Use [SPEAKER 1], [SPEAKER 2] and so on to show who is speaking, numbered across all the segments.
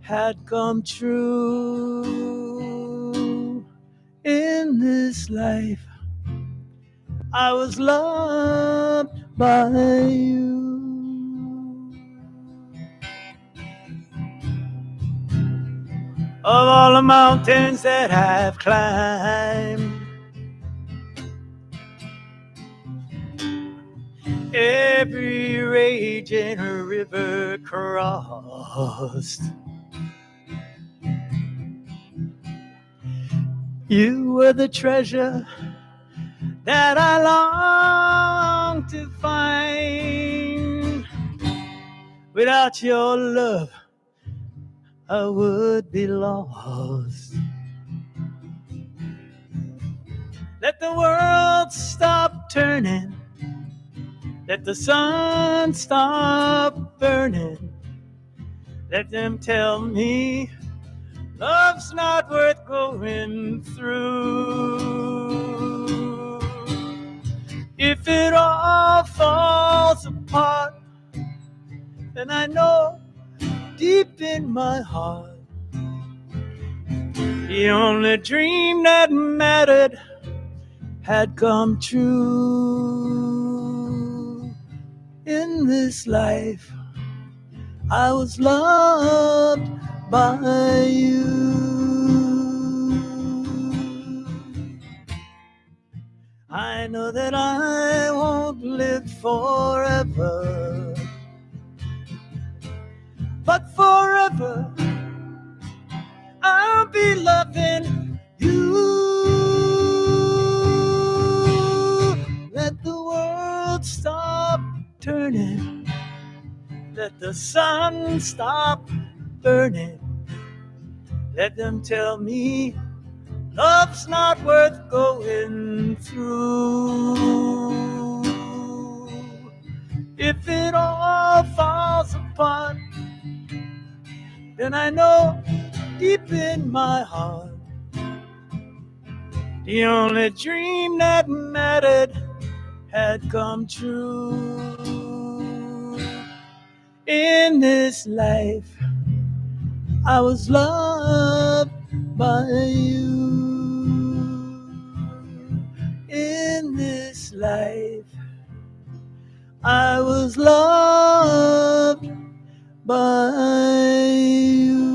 [SPEAKER 1] had come true. In this life, I was loved by you. Of all the mountains that I've climbed, every raging river crossed, you were the treasure that I long to find. Without your love, I would be lost. Let the world stop turning, let the sun stop burning. Let them tell me love's not worth going through. If it all falls apart, then I know deep in my heart the only dream that mattered had come true. In this life, I was loved by you. I know that I won't live forever, but forever I'll be loving you. Let the world stop turning, let the sun stop burning. Let them tell me love's not worth going through. If it all falls apart, then I know deep in my heart the only dream that mattered had come true. In this life, I was loved by you. In this life, I was loved by you.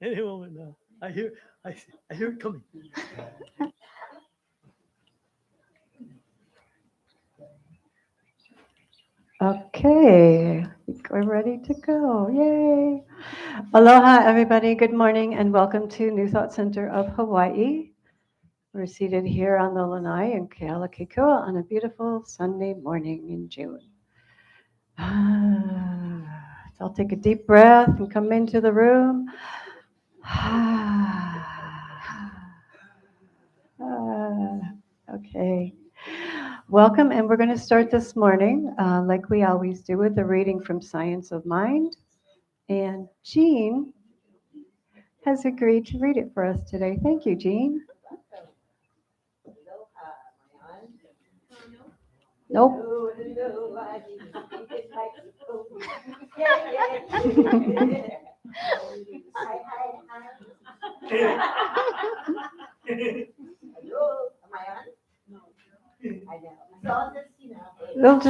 [SPEAKER 1] Any moment now. I hear it coming.
[SPEAKER 2] Okay, I think we're ready to go. Yay. Aloha, everybody. Good morning and welcome to New Thought Center of Hawaii. We're seated here on the lanai in Kealakekua on a beautiful Sunday morning in June. So I'll take a deep breath and come into the room. Okay. Welcome, and we're going to start this morning, like we always do, with a reading from Science of Mind. And Jean has agreed to read it for us today. Thank you, Jean. Nope.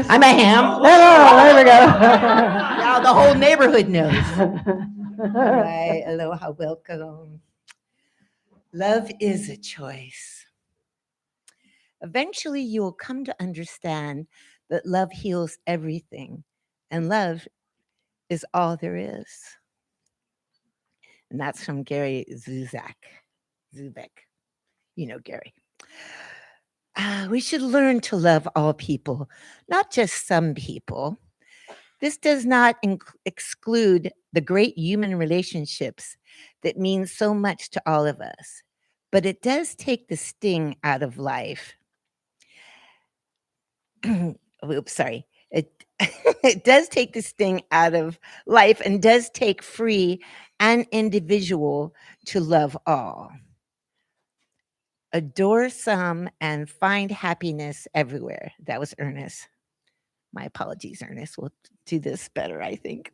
[SPEAKER 3] I'm a ham.
[SPEAKER 2] Oh, there we go.
[SPEAKER 3] Now the whole neighborhood knows. All right, aloha, welcome. Love is a choice. Eventually, you will come to understand that love heals everything, and love is all there is. And that's from Gary Zubek. You know Gary. We should learn to love all people, not just some people. This does not exclude the great human relationships that mean so much to all of us, but it does take the sting out of life. oops, sorry. It it does take the sting out of life and does take free and individual to love all. Adore some and find happiness everywhere. That was Ernest. My apologies, Ernest. We'll do this better, I think.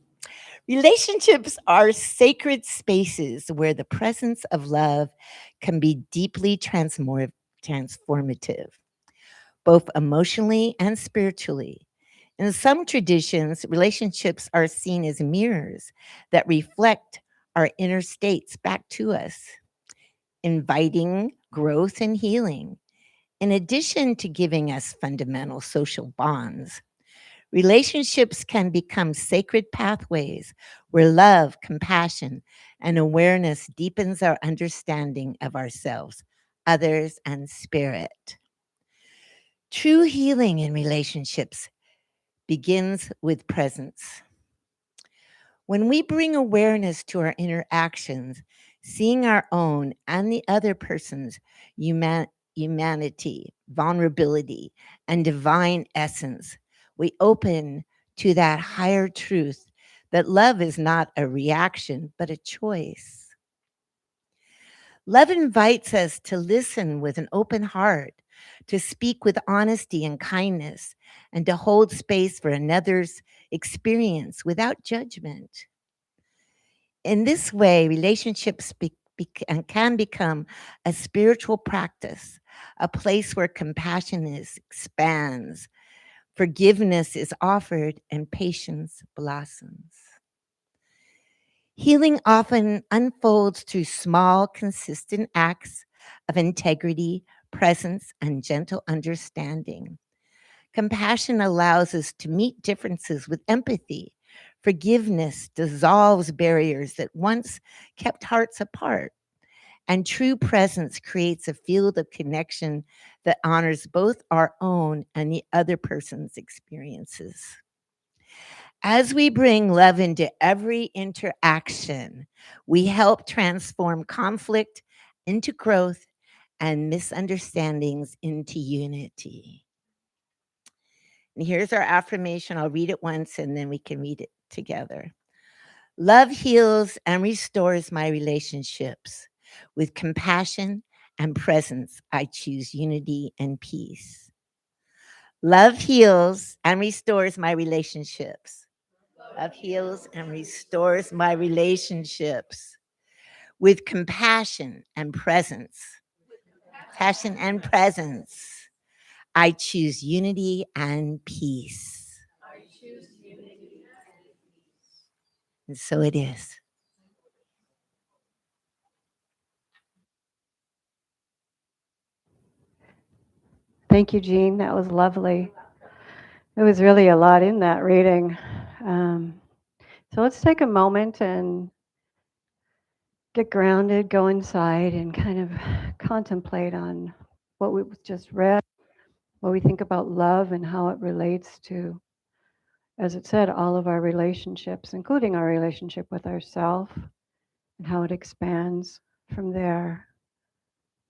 [SPEAKER 3] Relationships are sacred spaces where the presence of love can be deeply transformative, both emotionally and spiritually. In some traditions, relationships are seen as mirrors that reflect our inner states back to us, inviting growth and healing. In addition to giving us fundamental social bonds, relationships can become sacred pathways where love, compassion, and awareness deepens our understanding of ourselves, others, and spirit. True healing in relationships begins with presence. When we bring awareness to our interactions, seeing our own and the other person's humanity, vulnerability, and divine essence, we open to that higher truth that love is not a reaction, but a choice. Love invites us to listen with an open heart, to speak with honesty and kindness, and to hold space for another's experience without judgment. In this way, relationships can become a spiritual practice, a place where compassion expands, forgiveness is offered, and patience blossoms. Healing often unfolds through small, consistent acts of integrity, presence, and gentle understanding. Compassion allows us to meet differences with empathy. Forgiveness dissolves barriers that once kept hearts apart. And true presence creates a field of connection that honors both our own and the other person's experiences. As we bring love into every interaction, we help transform conflict into growth and misunderstandings into unity. And here's our affirmation. I'll read it once and then we can read it together. Love heals and restores my relationships. With compassion and presence, I choose unity and peace. Love heals and restores my relationships. Love heals and restores my relationships. With compassion and presence, passion and presence, I choose unity and peace. And so it is.
[SPEAKER 2] Thank you, Jean. That was lovely. There was really a lot in that reading. Um, so let's take a moment and get grounded, go inside, and kind of contemplate on what we just read, what we think about love and how it relates to, as it said, all of our relationships, including our relationship with ourself and how it expands from there.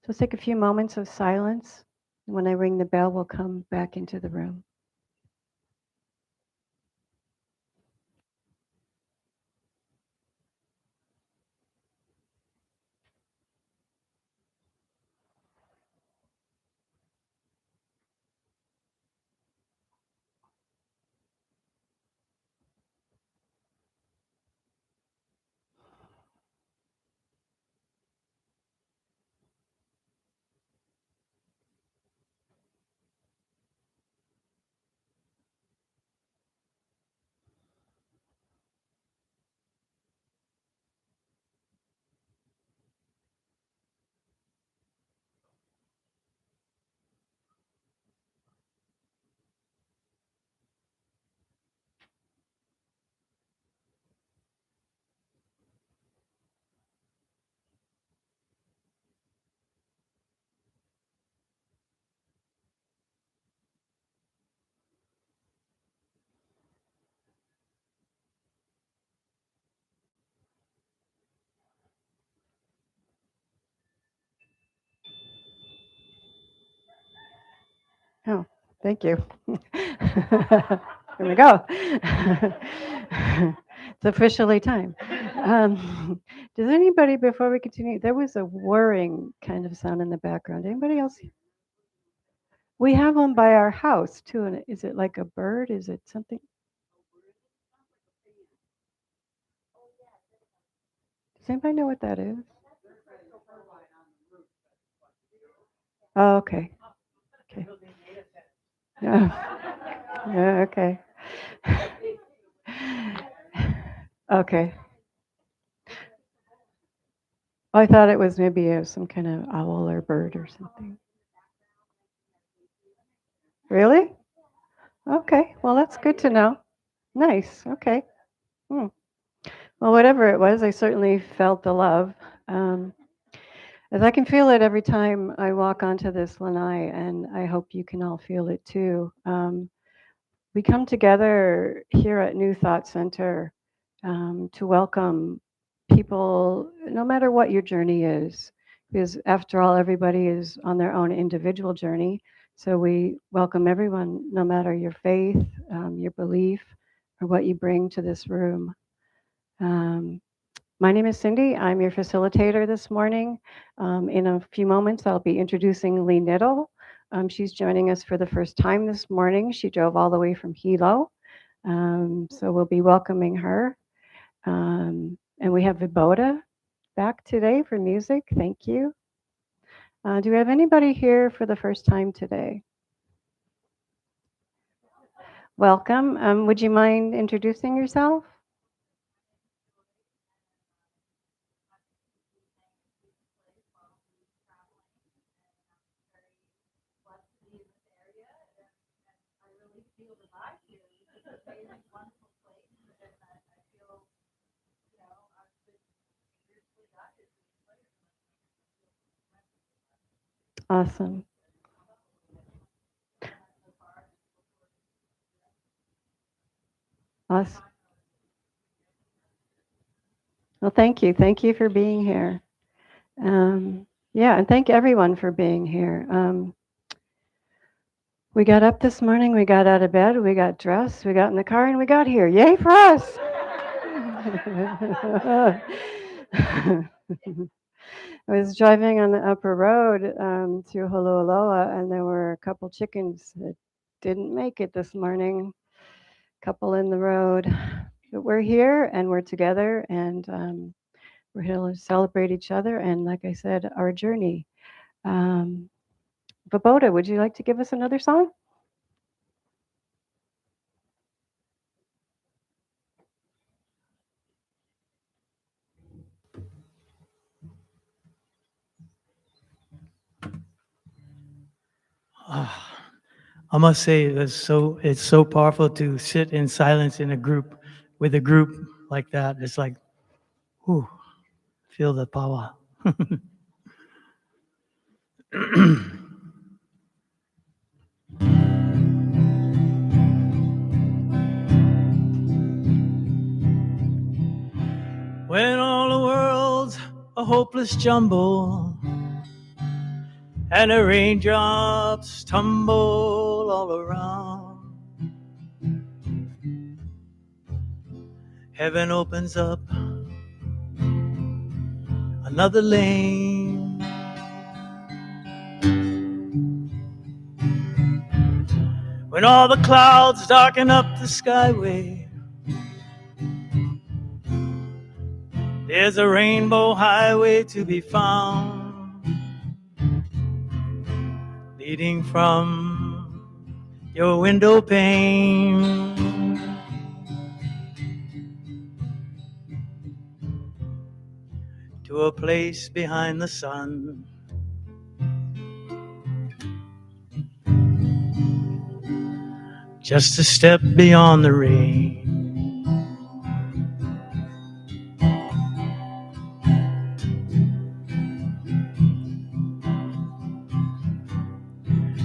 [SPEAKER 2] So let's take a few moments of silence. When I ring the bell, we'll come back into the room. Oh, Thank you. Here we go. It's officially time. Does anybody, before we continue, there was a whirring kind of sound in the background. Anybody else? We have one by our house too. And is it like a bird? Is it something? Does anybody know what that is? Oh, okay. Okay. Yeah. Yeah, okay. Okay. I thought it was maybe some kind of owl or bird or something. Really? Okay. Well, that's good to know. Nice. Okay. Hmm. Well, whatever it was, I certainly felt the love. Um, as I can feel it every time I walk onto this lanai, and I hope you can all feel it too. We come together here at New Thought Center to welcome people, no matter what your journey is, because after all, everybody is on their own individual journey. So we welcome everyone, no matter your faith, your belief, or what you bring to this room. Um, my name is Cindy. I'm your facilitator this morning. In a few moments, I'll be introducing Leigh Knittle. She's joining us for the first time this morning. She drove all the way from Hilo. So we'll be welcoming her. And we have Viboda back today for music. Thank you. Do we have anybody here for the first time today? Welcome. Would you mind introducing yourself? Awesome. Awesome. Well, thank you. Thank you for being here. Yeah, and thank everyone for being here. We got up this morning, we got out of bed, we got dressed, we got in the car, and we got here. Yay for us! I was driving on the upper road to Holualoa, and there were a couple chickens that didn't make it this morning. Couple in the road. But we're here, and we're together, and we're here to celebrate each other, and like I said, our journey. Vaboda, would you like to give us another song?
[SPEAKER 1] I must say it's so powerful to sit in silence in a group with a group like that. It's like, whew, feel the power. When all the world's a hopeless jumble and the raindrops tumble all around, heaven opens up another lane. When all the clouds darken up the skyway, there's a rainbow highway to be found, leading from your window pane to a place behind the sun. Just a step beyond the rain.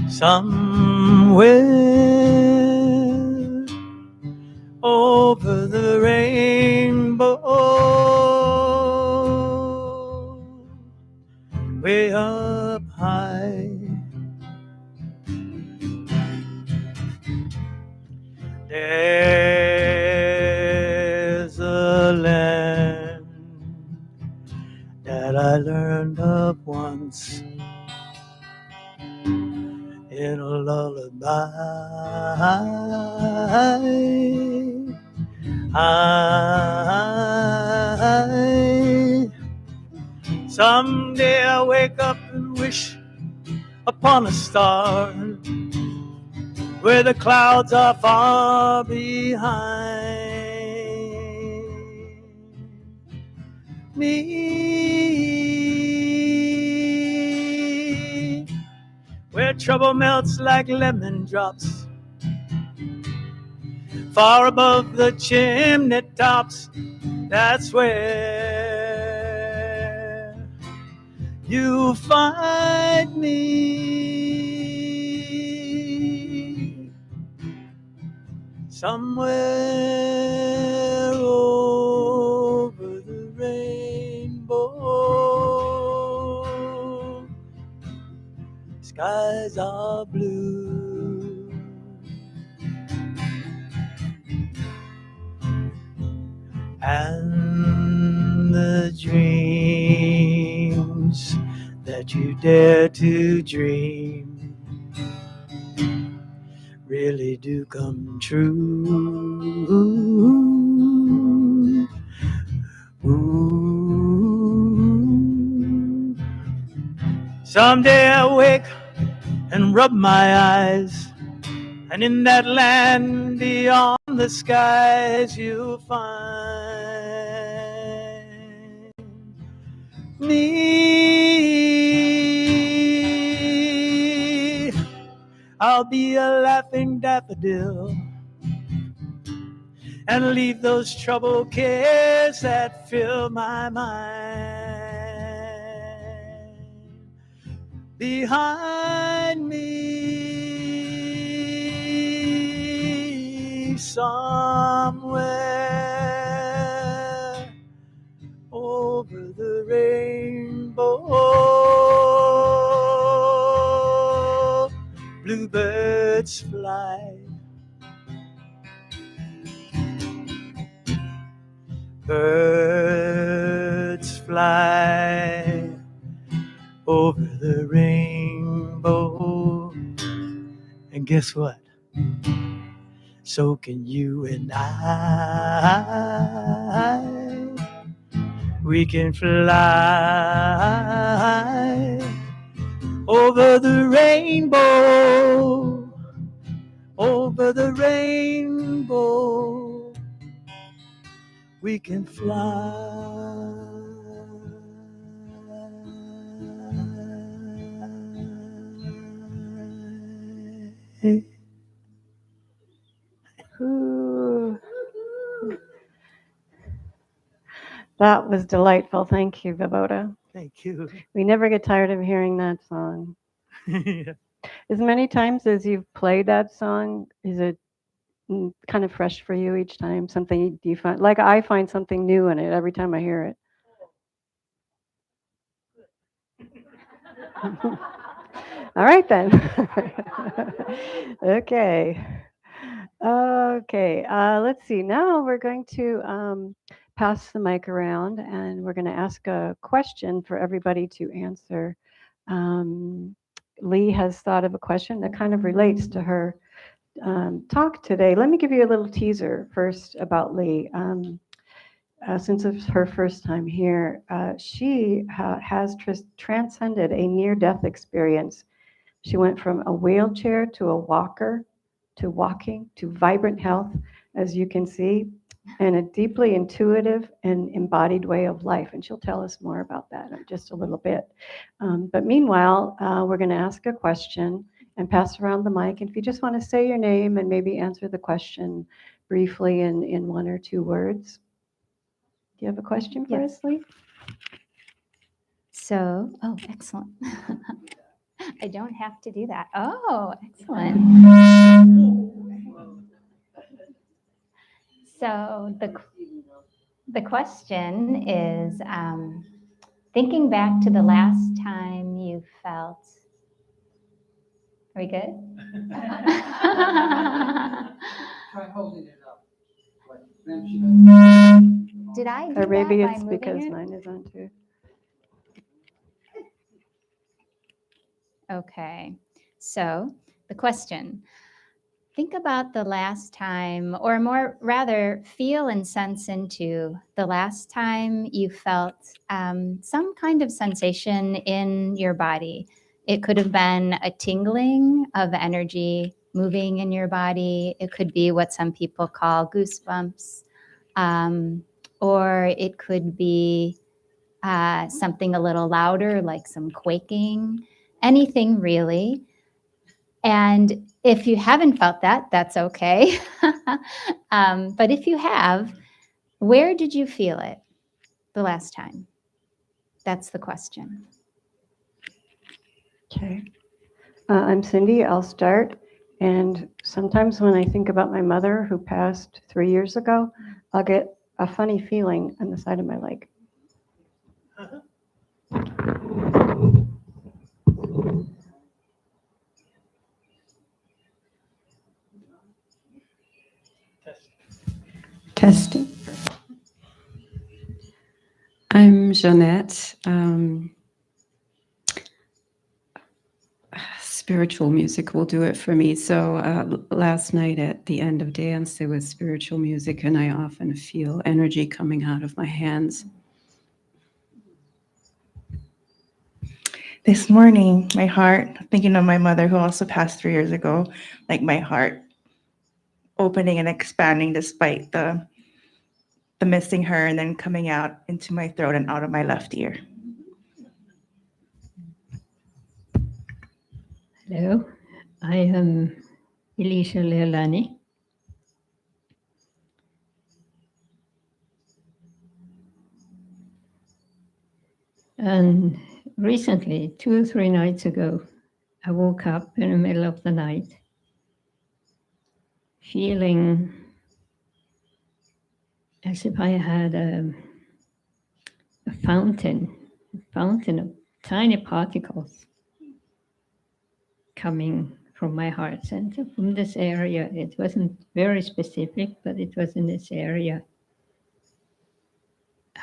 [SPEAKER 1] Somewhere over the rainbow, way up high, There's a land that I learned of once in a lullaby. Someday I'll wake up and wish upon a star where the clouds are far behind me, where trouble melts like lemon drops far above the chimney tops. That's where you'll find me, somewhere over the rainbow. Skies are blue, and the dreams that you dare to dream really do come true. Ooh. Someday I'll wake and rub my eyes, and in that land beyond the skies you'll find me. I'll be a laughing daffodil and leave those troubled cares that fill my mind behind me, somewhere over the rainbow. Bluebirds fly, birds fly over the rainbow. And guess what? So can you and I. We can fly over the rainbow, over the rainbow. We can fly.
[SPEAKER 2] Ooh. That was delightful. Thank you, Vibota.
[SPEAKER 1] Thank you.
[SPEAKER 2] We never get tired of hearing that song.
[SPEAKER 1] Yeah.
[SPEAKER 2] As many times as you've played that song, is it kind of fresh for you each time? Something you find, like I find something new in it every time I hear it. All right then. Okay. Okay. Let's see. Now we're going to pass the mic around, and we're going to ask a question for everybody to answer. Leigh has thought of a question that kind of relates to her talk today. Let me give you a little teaser first about Leigh. Since it's her first time here, she has transcended a near-death experience. She went from a wheelchair to a walker, to walking, to vibrant health, as you can see, and a deeply intuitive and embodied way of life. And she'll tell us more about that in just a little bit. But meanwhile, we're going to ask a question and pass around the mic. And if you just want to say your name and maybe answer the question briefly in one or two words. Do you have a question for us, Leigh?
[SPEAKER 4] So, oh, excellent. I don't have to do that. Oh, excellent. So the question is, thinking back to the last time you felt, are we good? Did I do
[SPEAKER 2] Or maybe
[SPEAKER 4] that by
[SPEAKER 2] it's
[SPEAKER 4] moving
[SPEAKER 2] because
[SPEAKER 4] it?
[SPEAKER 2] mine is on too.
[SPEAKER 4] Okay. So the question, think about the last time, or more rather, feel and sense into the last time you felt some kind of sensation in your body. It could have been a tingling of energy moving in your body. It could be what some people call goosebumps, or it could be something a little louder, like some quaking, anything really. And if you haven't felt that, that's okay. But if you have, where did you feel it the last time? That's the question.
[SPEAKER 2] Okay. I'm Cindy. I'll start. And sometimes when I think about my mother who passed 3 years ago, I'll get a funny feeling on the side of my leg.
[SPEAKER 5] Testing. I'm Jeanette. Spiritual music will do it for me. So last night at the end of dance, there was spiritual music, and I often feel energy coming out of my hands.
[SPEAKER 6] This morning, my heart, thinking of my mother who also passed 3 years ago, like my heart opening and expanding despite the missing her, and then coming out into my throat and out of my left ear.
[SPEAKER 7] Hello, I am Elisha Leilani. And recently, 2 or 3 nights ago, I woke up in the middle of the night feeling as if I had a fountain of tiny particles coming from my heart center, from this area. It wasn't very specific, but it was in this area.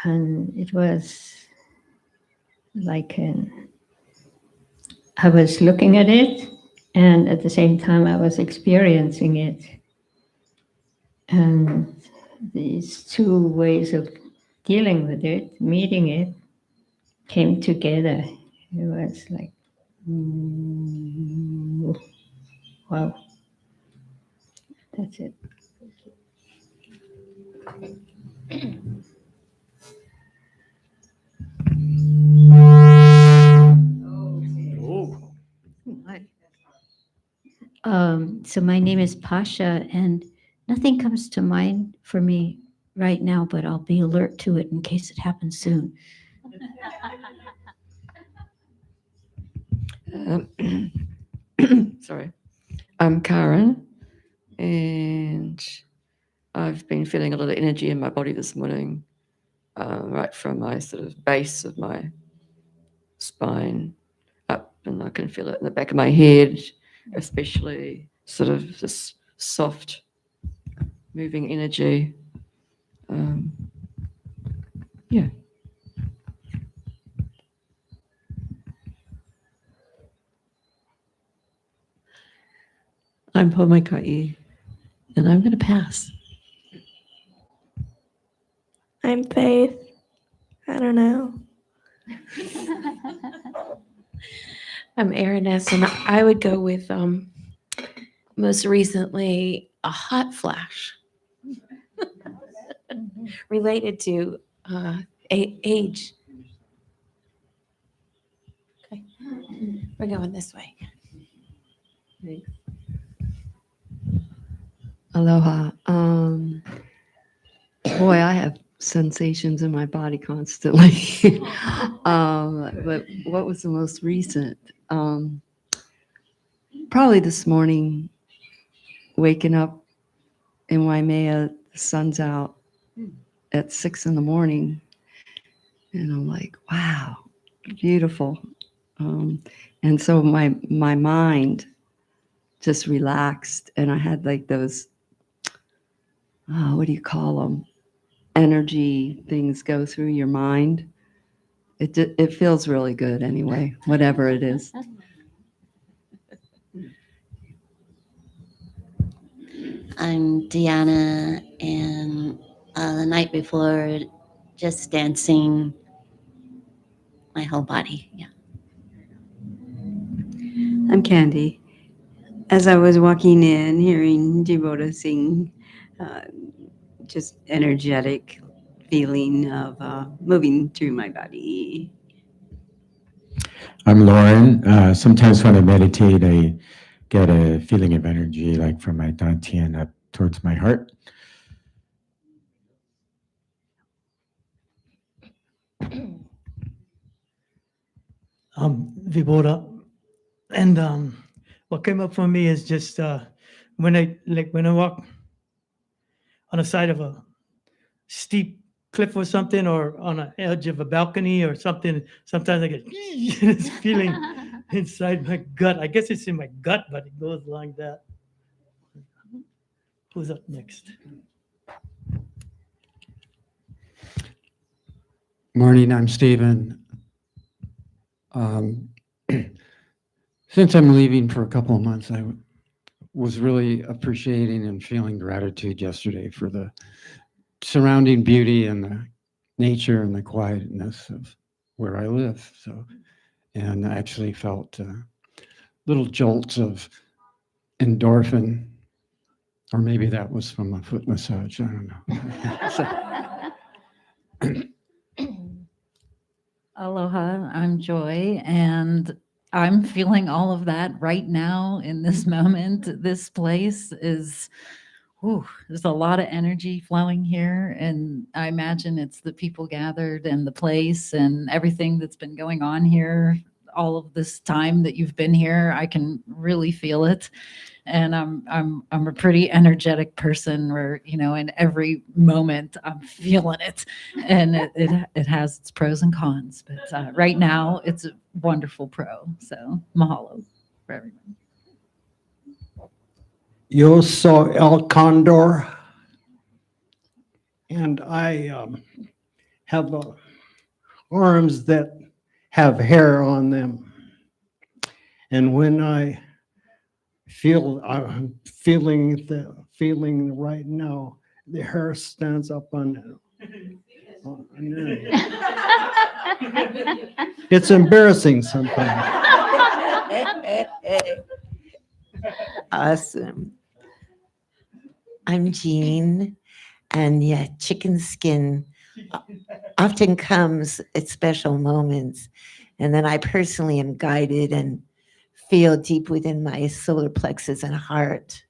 [SPEAKER 7] And it was like I was looking at it, and at the same time I was experiencing it. And these two ways of dealing with it, meeting it, came together. It was like, wow. That's it.
[SPEAKER 8] So my name is Pasha, and nothing comes to mind for me right now, but I'll be alert to it in case it happens soon.
[SPEAKER 9] Sorry. I'm Karen, and I've been feeling a lot of energy in my body this morning, right from my sort of base of my spine up, and I can feel it in the back of my head, especially sort of this soft moving energy. Yeah.
[SPEAKER 10] I'm Pomaikai, and I'm going to pass.
[SPEAKER 11] I'm Faith. I don't know.
[SPEAKER 10] I'm Eriness, and I would go with most recently a hot flash related to age. Okay, we're going this way.
[SPEAKER 9] Thanks. Aloha. Boy, I have sensations in my body constantly. But what was the most recent? Probably this morning, waking up in Waimea, the sun's out at 6 in the morning. And I'm like, wow, beautiful. And so my mind just relaxed, and I had like those, what do you call them? energy things go through your mind. It feels really good anyway, whatever it is.
[SPEAKER 12] I'm Deanna, and the night before, just dancing my whole body. Yeah.
[SPEAKER 13] I'm Candy. As I was walking in, hearing Jiboda sing, just energetic feeling of moving through my body.
[SPEAKER 14] I'm Lauren. Sometimes when I meditate, I get a feeling of energy, like from my dantian up towards my heart.
[SPEAKER 1] Vibora, and what came up for me is just when I walk on the side of a steep cliff or something, or on an edge of a balcony or something. Sometimes I get this feeling inside my gut. I guess it's in my gut, but it goes like that. Who's up next?
[SPEAKER 15] Morning, I'm Stephen. Since I'm leaving for a couple of months, I was really appreciating and feeling gratitude yesterday for the surrounding beauty and the nature and the quietness of where I live. So, and I actually felt little jolts of endorphin, or maybe that was from a foot massage. I don't know.
[SPEAKER 16] Aloha, I'm Joy, and I'm feeling all of that right now in this moment. This place is, there's a lot of energy flowing here, and I imagine it's the people gathered and the place and everything that's been going on here all of this time that you've been here. I can really feel it. And I'm a pretty energetic person where, you know, in every moment I'm feeling it, and it has its pros and cons, but right now it's a wonderful pro. So mahalo for everyone.
[SPEAKER 17] Yo soy El Condor, and I have arms that have hair on them. And when I'm feeling the feeling right now, the hair stands up on it's embarrassing sometimes.
[SPEAKER 3] Awesome. I'm Jean, and yeah, chicken skin often comes at special moments. And then I personally am guided and feel deep within my solar plexus and heart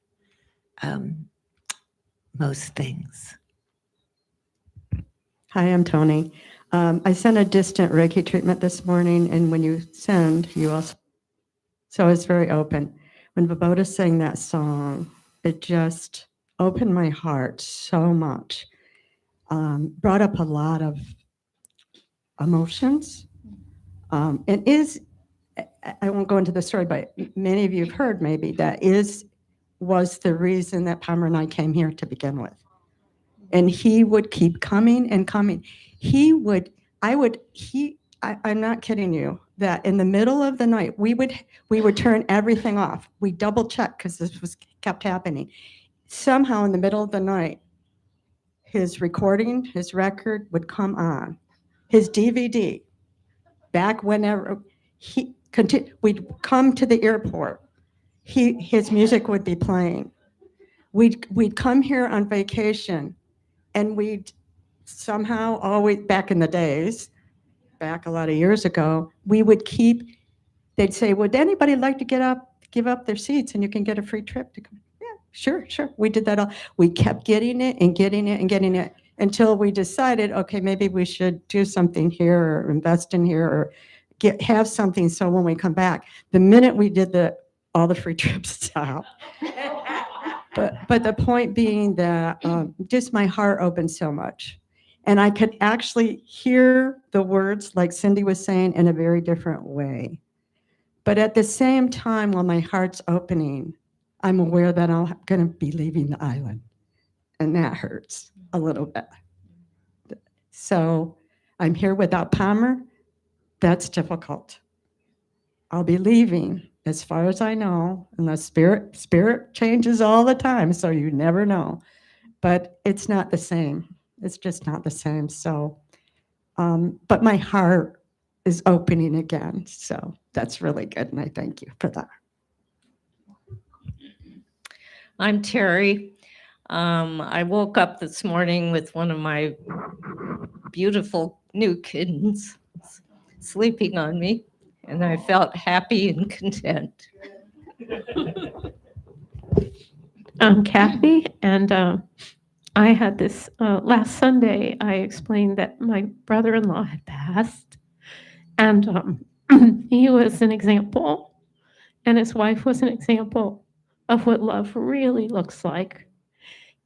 [SPEAKER 3] most things.
[SPEAKER 18] Hi, I'm Tony. I sent a distant Reiki treatment this morning, and when you send, you also, so it's very open. When Vaboda sang that song, it just opened my heart so much. Brought up a lot of emotions. It is, I won't go into the story, but many of you have heard maybe that was the reason that Palmer and I came here to begin with. And he would keep coming and coming. I'm not kidding you, that in the middle of the night, we would turn everything off. We double check because this kept happening. Somehow in the middle of the night, his recording, his record would come on. His DVD, back whenever we'd come to the airport, his music would be playing. We'd come here on vacation, and we'd somehow always, back in the days, back a lot of years ago, they'd say, would anybody like to give up their seats and you can get a free trip to come? Yeah, sure. We did that all. We kept getting it and getting it and getting it until we decided, okay, maybe we should do something here or invest in here or have something so when we come back, the minute we did all the free trips stopped. But the point being that just my heart opened so much. And I could actually hear the words, like Cindy was saying, in a very different way. But at the same time, while my heart's opening, I'm aware that I'm going to be leaving the island. And that hurts a little bit. So I'm here without Palmer. That's difficult. I'll be leaving, as far as I know, unless spirit changes all the time, so you never know. But it's not the same. It's just not the same. So, but my heart is opening again. So that's really good, and I thank you for that.
[SPEAKER 19] I'm Terry. I woke up this morning with one of my beautiful new kittens sleeping on me, and I felt happy and content.
[SPEAKER 20] I'm Kathy, and I had this last Sunday. I explained that my brother-in-law had passed, and he was an example, and his wife was an example of what love really looks like.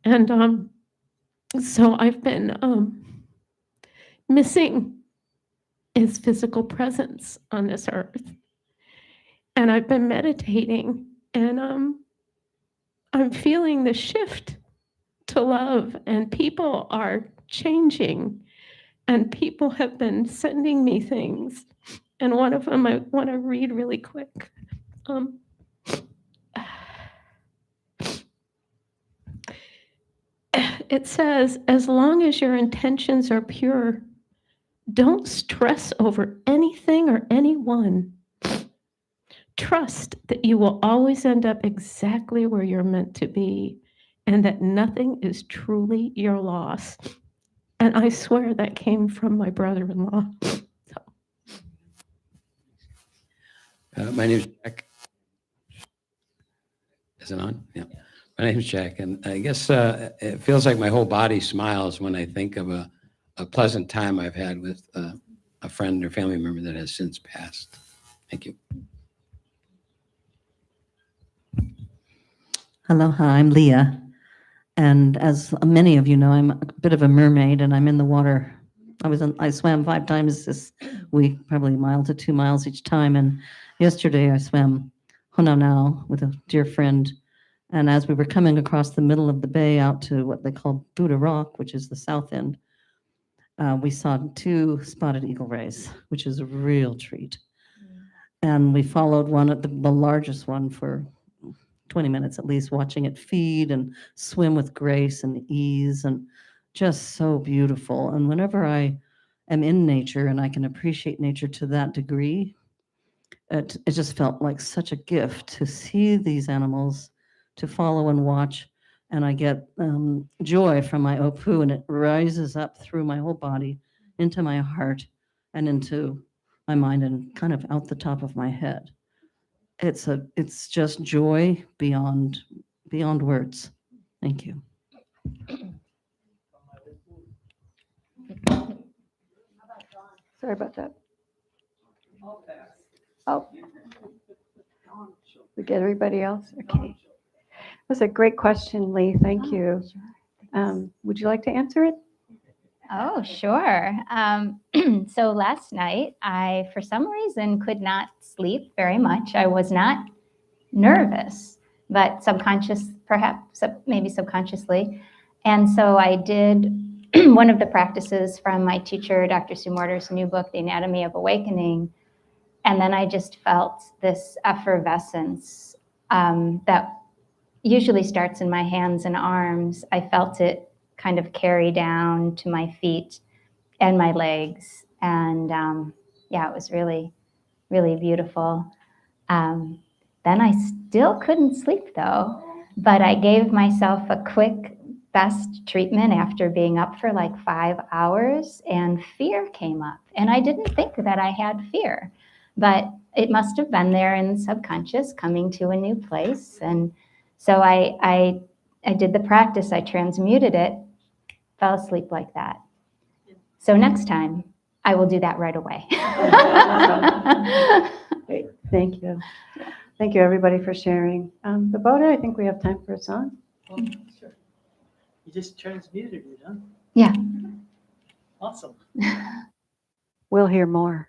[SPEAKER 20] And so I've been missing his physical presence on this earth, and I've been meditating, and I'm feeling the shift to love, and people are changing, and people have been sending me things, and one of them I want to read really quick. It says, as long as your intentions are pure, don't stress over anything or anyone. Trust that you will always end up exactly where you're meant to be, and that nothing is truly your loss. And I swear that came from my brother-in-law.
[SPEAKER 21] My name is Jack. Is it on? Yeah. My name is Jack, and I guess it feels like my whole body smiles when I think of a pleasant time I've had with a friend or family member that has since passed. Thank you.
[SPEAKER 22] Aloha, I'm Leah. And as many of you know, I'm a bit of a mermaid and I'm in the water. I swam 5 times this week, probably a mile to 2 miles each time. And yesterday I swam Honanau with a dear friend. And as we were coming across the middle of the bay out to what they call Buddha Rock, which is the south end, we saw 2 spotted eagle rays, which is a real treat. And we followed one at the largest one for 20 minutes at least, watching it feed and swim with grace and ease, and just so beautiful. And whenever I am in nature and I can appreciate nature to that degree, it just felt like such a gift to see these animals, to follow and watch. And I get joy from my opu, and it rises up through my whole body into my heart and into my mind and kind of out the top of my head. It's just joy beyond words. Thank you.
[SPEAKER 2] Sorry about that. Oh, we get everybody else? Okay. That's a great question, Leigh. Thank you. Would you like to answer it?
[SPEAKER 4] Oh, sure. So last night, I, for some reason, could not sleep very much. I was not nervous, but perhaps maybe subconsciously. And so I did one of the practices from my teacher, Dr. Sue Morter's new book, The Anatomy of Awakening. And then I just felt this effervescence that usually starts in my hands and arms. I felt it kind of carry down to my feet and my legs. And yeah, it was really, really beautiful. Then I still couldn't sleep though, but I gave myself a quick best treatment after being up for like 5 hours, and fear came up. And I didn't think that I had fear, but it must have been there in the subconscious, coming to a new place. And so I did the practice, I transmuted it, fell asleep like that. So next time, I will do that right away.
[SPEAKER 2] Great. Thank you. Thank you, everybody, for sharing. Boda, I think we have time for a song.
[SPEAKER 1] Oh, sure. You just transmuted it, huh?
[SPEAKER 4] Yeah.
[SPEAKER 1] Awesome.
[SPEAKER 2] We'll hear more.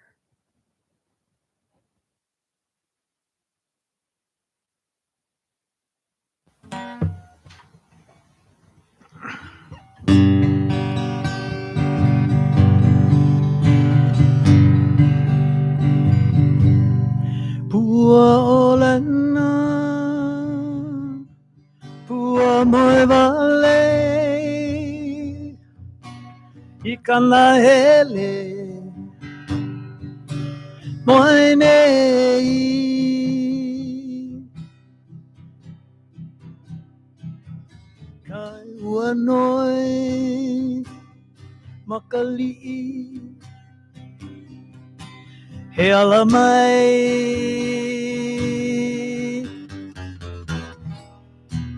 [SPEAKER 1] moe vale ikana hele moe nei kai ua noi makali'i he ala mai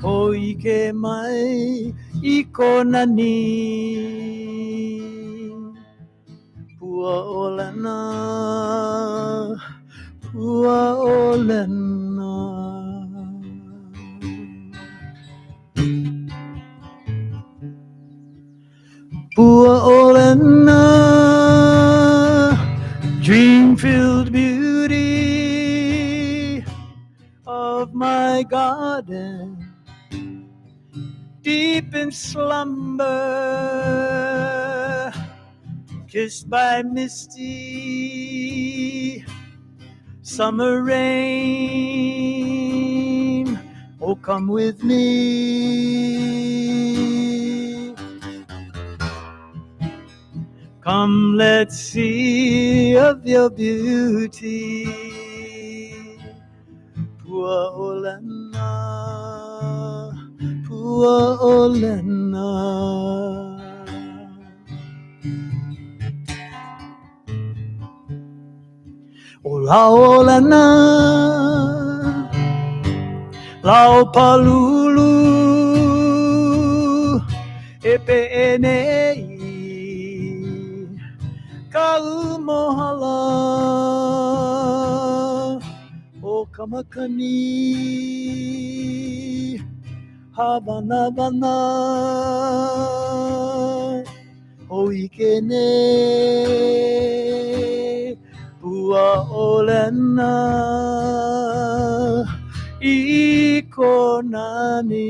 [SPEAKER 1] o ike mai i kona ni pua o lana pua o lana pua o lana dream-filled beauty of my garden deep in slumber, kissed by misty summer rain. Oh, come with me. Come, let's see of your beauty. Pua olana, pua olana. Ola olana, lao palulu, epe enei, kau mohala, o kamakani, habana bana, o ikene. Pua olena iko nani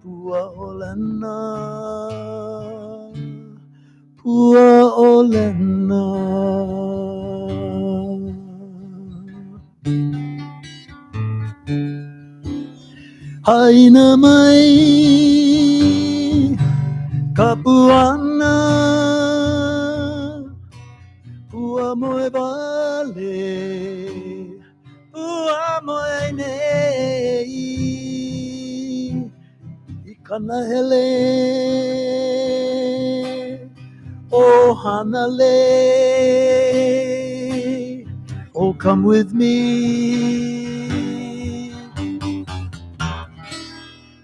[SPEAKER 1] pua olena pua olena haina mai kapuana pua moe vale, pua moe nei, ikana hele, o hanale, oh come with me.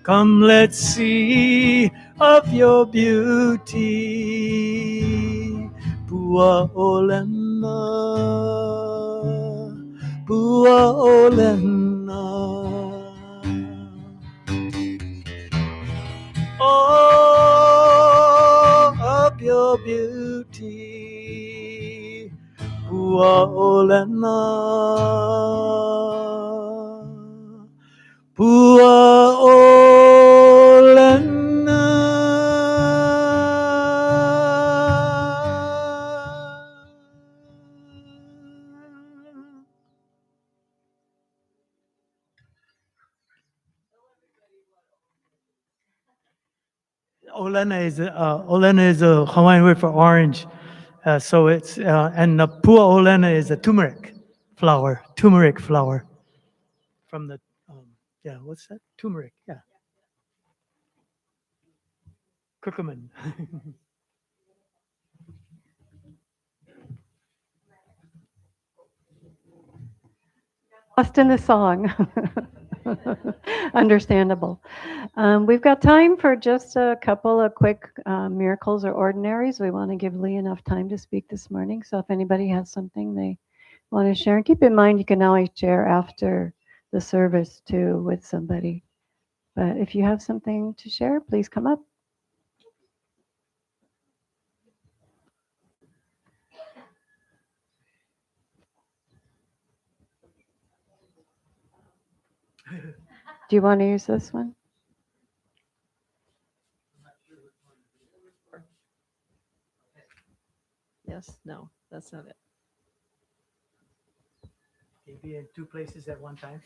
[SPEAKER 1] Come, let's see of your beauty. Pua olena, pua olena. Oh, of your beauty. Pua olena, pua olena. Olena is a Hawaiian word for orange. So it's and pua olena is a turmeric flower. Turmeric flower from the yeah. What's that? Turmeric. Yeah. Curcumin.
[SPEAKER 2] Lost in the song. Understandable. We've got time for just a couple of quick miracles or ordinaries. We want to give Leigh enough time to speak this morning. So if anybody has something they want to share, and keep in mind you can always share after the service too with somebody. But if you have something to share, please come up. Do you want to use this one?
[SPEAKER 5] Yes, no, that's not it.
[SPEAKER 1] Can you be in two places at one time?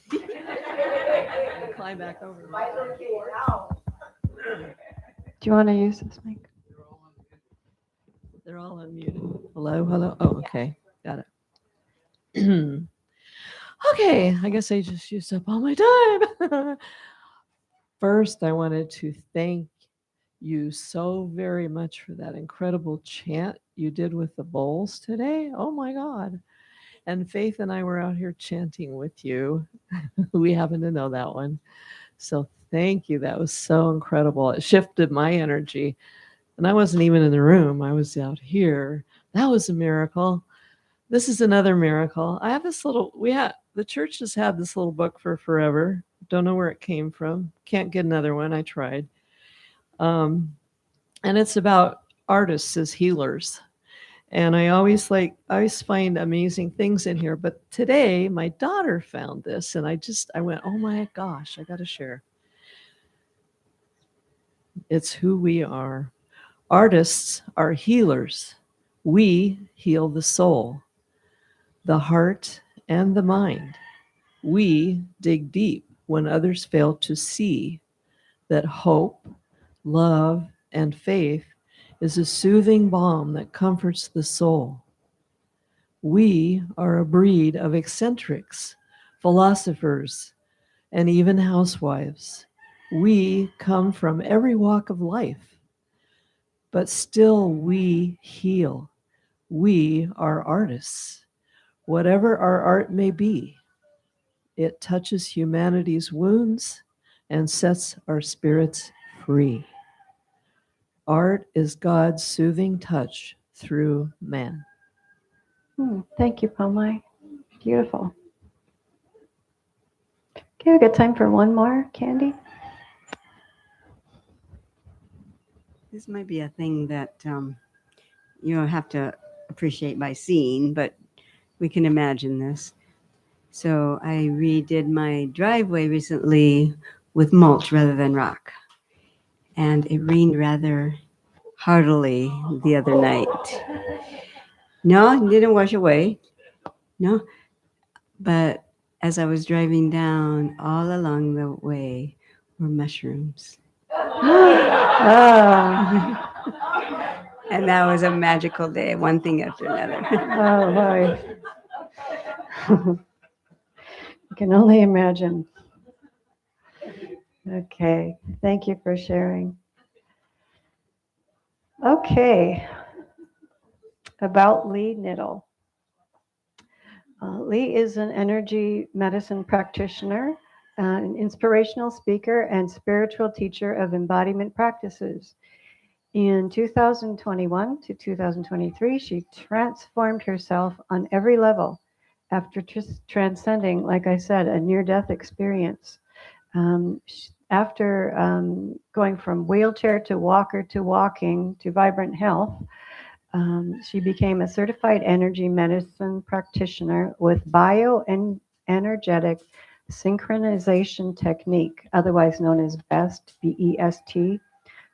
[SPEAKER 5] fly back over.
[SPEAKER 2] Do you want to use this mic?
[SPEAKER 5] They're all unmuted. Hello, hello. Oh, okay. Got it. Okay, I guess I just used up all my time. First, I wanted to thank you so very much for that incredible chant you did with the bowls today. Oh my God. And Faith and I were out here chanting with you. We happen to know that one. So thank you. That was so incredible. It shifted my energy. And I wasn't even in the room, I was out here. That was a miracle. This is another miracle. I have this little, the church has had this little book for forever. Don't know where it came from. Can't get another one. I tried. And it's about artists as healers. And I always find amazing things in here. But today my daughter found this and I went, oh my gosh, I got to share. It's who we are. Artists are healers. We heal the soul, the heart, and the mind. We dig deep when others fail to see that hope, love, and faith is a soothing balm that comforts the soul. We are a breed of eccentrics, philosophers, and even housewives. We come from every walk of life, but still we heal. We are artists. Whatever our art may be, it touches humanity's wounds and sets our spirits free. Art is God's soothing touch through man.
[SPEAKER 2] Thank you, Pomai. Beautiful. Okay, we got time for one more, Candy.
[SPEAKER 13] This might be a thing that you don't have to appreciate by seeing, but we can imagine this. So I redid my driveway recently with mulch rather than rock. And it rained rather heartily the other night. No, it didn't wash away. No. But as I was driving down, all along the way were mushrooms. And that was a magical day, one thing after another.
[SPEAKER 2] Oh, boy. I can only imagine. Okay, thank you for sharing. Okay, about Leigh Knittle. Leigh is an energy medicine practitioner, an inspirational speaker, and spiritual teacher of embodiment practices. In 2021 to 2023, she transformed herself on every level after transcending, like I said, a near-death experience. After going from wheelchair to walker to walking to vibrant health, she became a certified energy medicine practitioner with bioenergetic synchronization technique, otherwise known as BEST, B-E-S-T,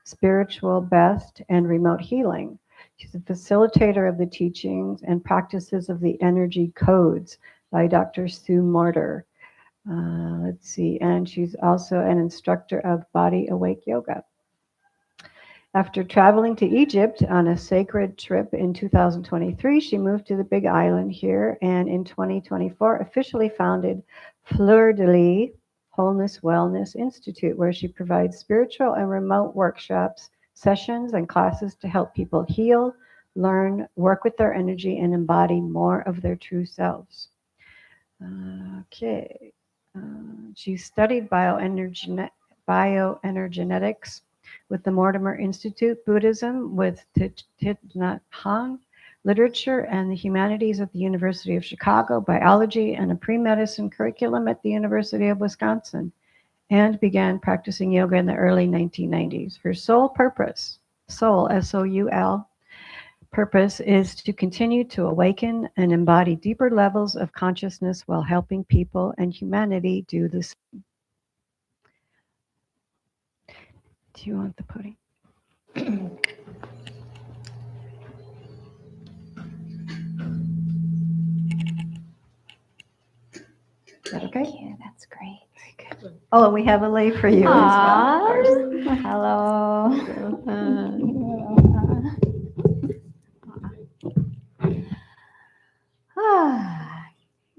[SPEAKER 2] spiritual BEST, and remote healing. She's a facilitator of the teachings and practices of the energy codes by Dr. Sue Morter. Let's see, and she's also an instructor of Body Awake Yoga. After traveling to Egypt on a sacred trip in 2023, she moved to the Big Island here, and in 2024 officially founded Fleur de Lis Wholeness Wellness Institute, where she provides spiritual and remote workshops, sessions, and classes to help people heal, learn, work with their energy, and embody more of their true selves. Okay. She studied bioenergetics with the Mortimer Institute, Buddhism with Thich Nhat Hanh, literature and the humanities at the University of Chicago, biology, and a pre-medicine curriculum at the University of Wisconsin, and began practicing yoga in the early 1990s. Her sole purpose, soul, S-O-U-L, purpose is to continue to awaken and embody deeper levels of consciousness while helping people and humanity do the same. Do you want the pudding? Is that okay?
[SPEAKER 4] Yeah, that's great.
[SPEAKER 2] Oh, and we have a lei for you as well, of course.
[SPEAKER 4] Hello.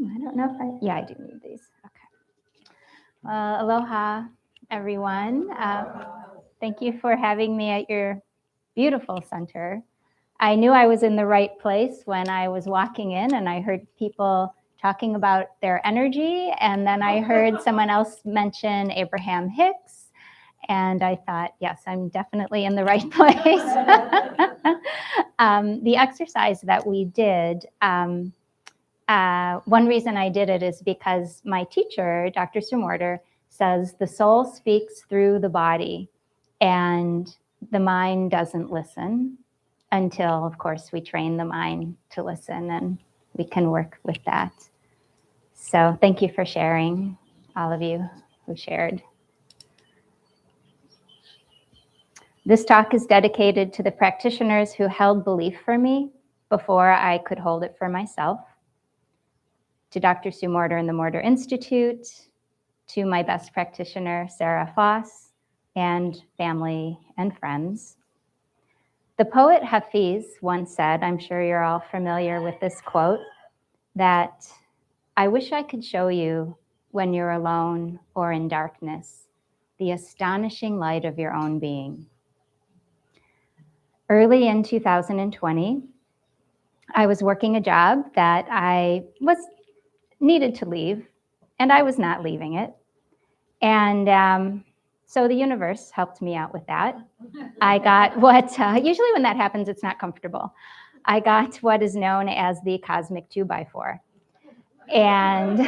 [SPEAKER 4] I don't know if yeah, I do need these. Okay. Aloha, everyone. Thank you for having me at your beautiful center. I knew I was in the right place when I was walking in and I heard people talking about their energy. And then I heard someone else mention Abraham Hicks. And I thought, yes, I'm definitely in the right place. The exercise that we did, one reason I did it is because my teacher, Dr. Sumorter, says the soul speaks through the body and the mind doesn't listen until, of course, we train the mind to listen, and we can work with that. So thank you for sharing, all of you who shared. This talk is dedicated to the practitioners who held belief for me before I could hold it for myself, to Dr. Sue Morter and the Morter Institute, to my best practitioner, Sarah Foss, and family and friends. The poet Hafiz once said, I'm sure you're all familiar with this quote, that I wish I could show you when you're alone or in darkness, the astonishing light of your own being. Early in 2020, I was working a job that I was needed to leave, and I was not leaving it. And so the universe helped me out with that. I got what, usually when that happens, it's not comfortable. I got what is known as the cosmic 2x4. And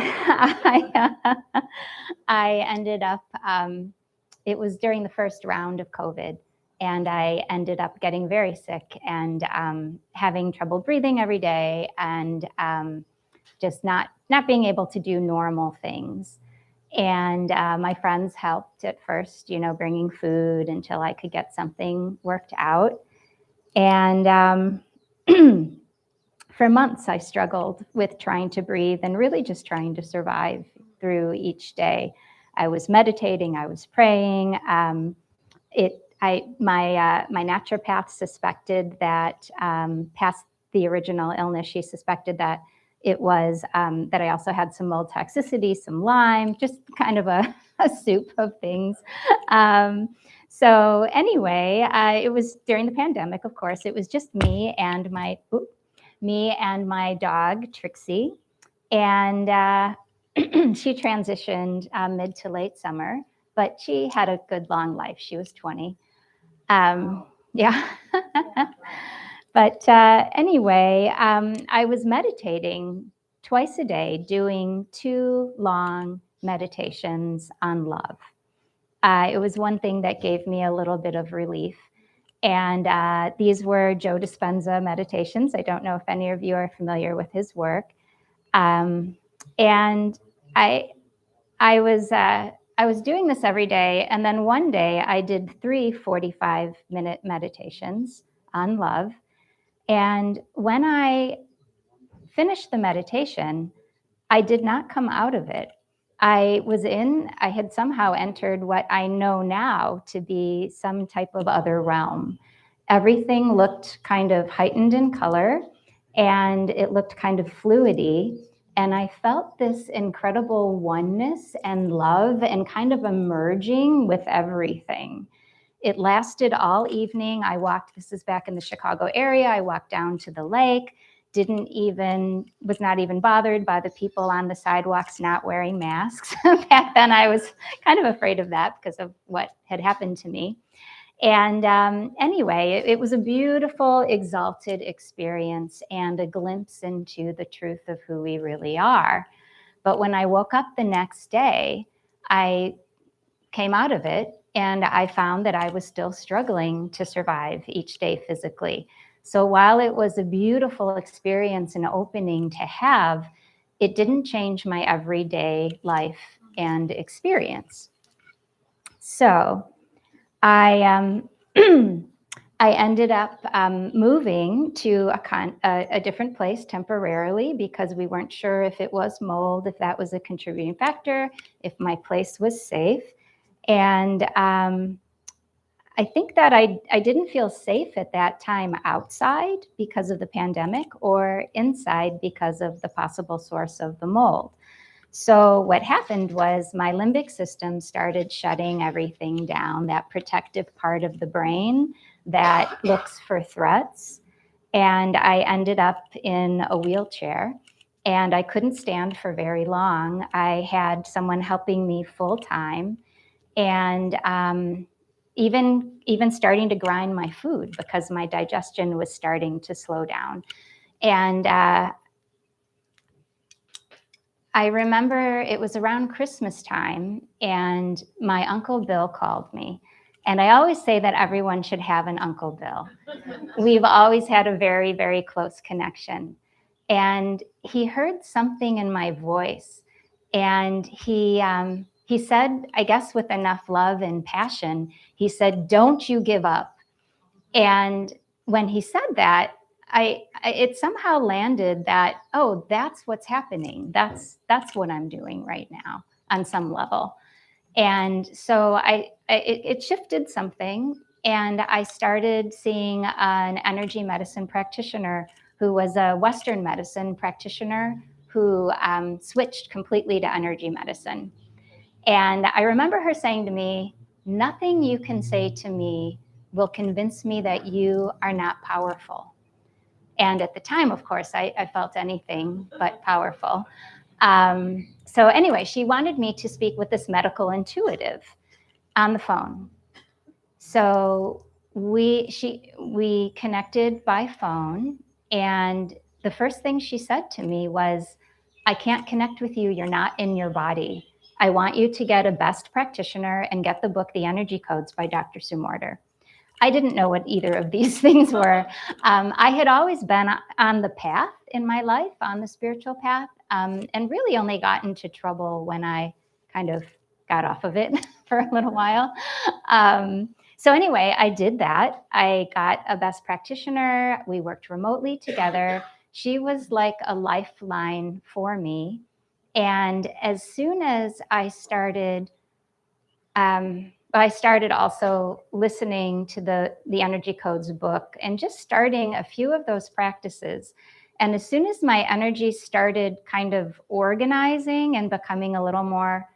[SPEAKER 4] I ended up, it was during the first round of COVID, and I ended up getting very sick and having trouble breathing every day and just not being able to do normal things. And my friends helped at first, bringing food until I could get something worked out. And for months, I struggled with trying to breathe and really just trying to survive through each day. I was meditating, I was praying. My naturopath suspected that past the original illness, she suspected that it was that I also had some mold toxicity, some Lyme, just kind of a soup of things. So anyway, it was during the pandemic, of course. It was just me and my dog, Trixie. And she transitioned mid to late summer, but she had a good long life. She was 20. Yeah. But anyway, I was meditating twice a day, doing 2 long meditations on love. It was one thing that gave me a little bit of relief. And these were Joe Dispenza meditations. I don't know if any of you are familiar with his work. And I was doing this every day. And then one day I did 3 45-minute meditations on love. And when I finished the meditation, I did not come out of it. I had somehow entered what I know now to be some type of other realm. Everything looked kind of heightened in color, and it looked kind of fluidy. And I felt this incredible oneness and love and kind of emerging with everything. It lasted all evening. This is back in the Chicago area. I walked down to the lake, was not even bothered by the people on the sidewalks not wearing masks. Back then I was kind of afraid of that because of what had happened to me. And anyway, it was a beautiful, exalted experience and a glimpse into the truth of who we really are. But when I woke up the next day, I came out of it and I found that I was still struggling to survive each day physically. So while it was a beautiful experience and opening to have, it didn't change my everyday life and experience. So I I ended up moving to a different place temporarily because we weren't sure if it was mold, if that was a contributing factor, if my place was safe. And I think that I didn't feel safe at that time outside because of the pandemic or inside because of the possible source of the mold. So what happened was my limbic system started shutting everything down, that protective part of the brain that looks for threats. And I ended up in a wheelchair and I couldn't stand for very long. I had someone helping me full time and even starting to grind my food because my digestion was starting to slow down. And I remember it was around Christmas time and my Uncle Bill called me. And I always say that everyone should have an Uncle Bill. We've always had a very, very close connection. And he heard something in my voice. And he said, I guess with enough love and passion, he said, "Don't you give up." And when he said that, it somehow landed that, oh, that's what's happening. That's what I'm doing right now on some level. And so it shifted something, and I started seeing an energy medicine practitioner who was a Western medicine practitioner who switched completely to energy medicine. And I remember her saying to me, "Nothing you can say to me will convince me that you are not powerful." And at the time, of course, I felt anything but powerful. So anyway, she wanted me to speak with this medical intuitive on the phone. So we connected by phone, and the first thing she said to me was, "I can't connect with you. You're not in your body. I want you to get a best practitioner and get the book, The Energy Codes by Dr. Sue Morter." I didn't know what either of these things were. I had always been on the path in my life, on the spiritual path, and really only got into trouble when I kind of got off of it for a little while. So anyway, I did that. I got a best practitioner. We worked remotely together. She was like a lifeline for me. And as soon as I started also listening to the Energy Codes book and just starting a few of those practices. And as soon as my energy started kind of organizing and becoming a little more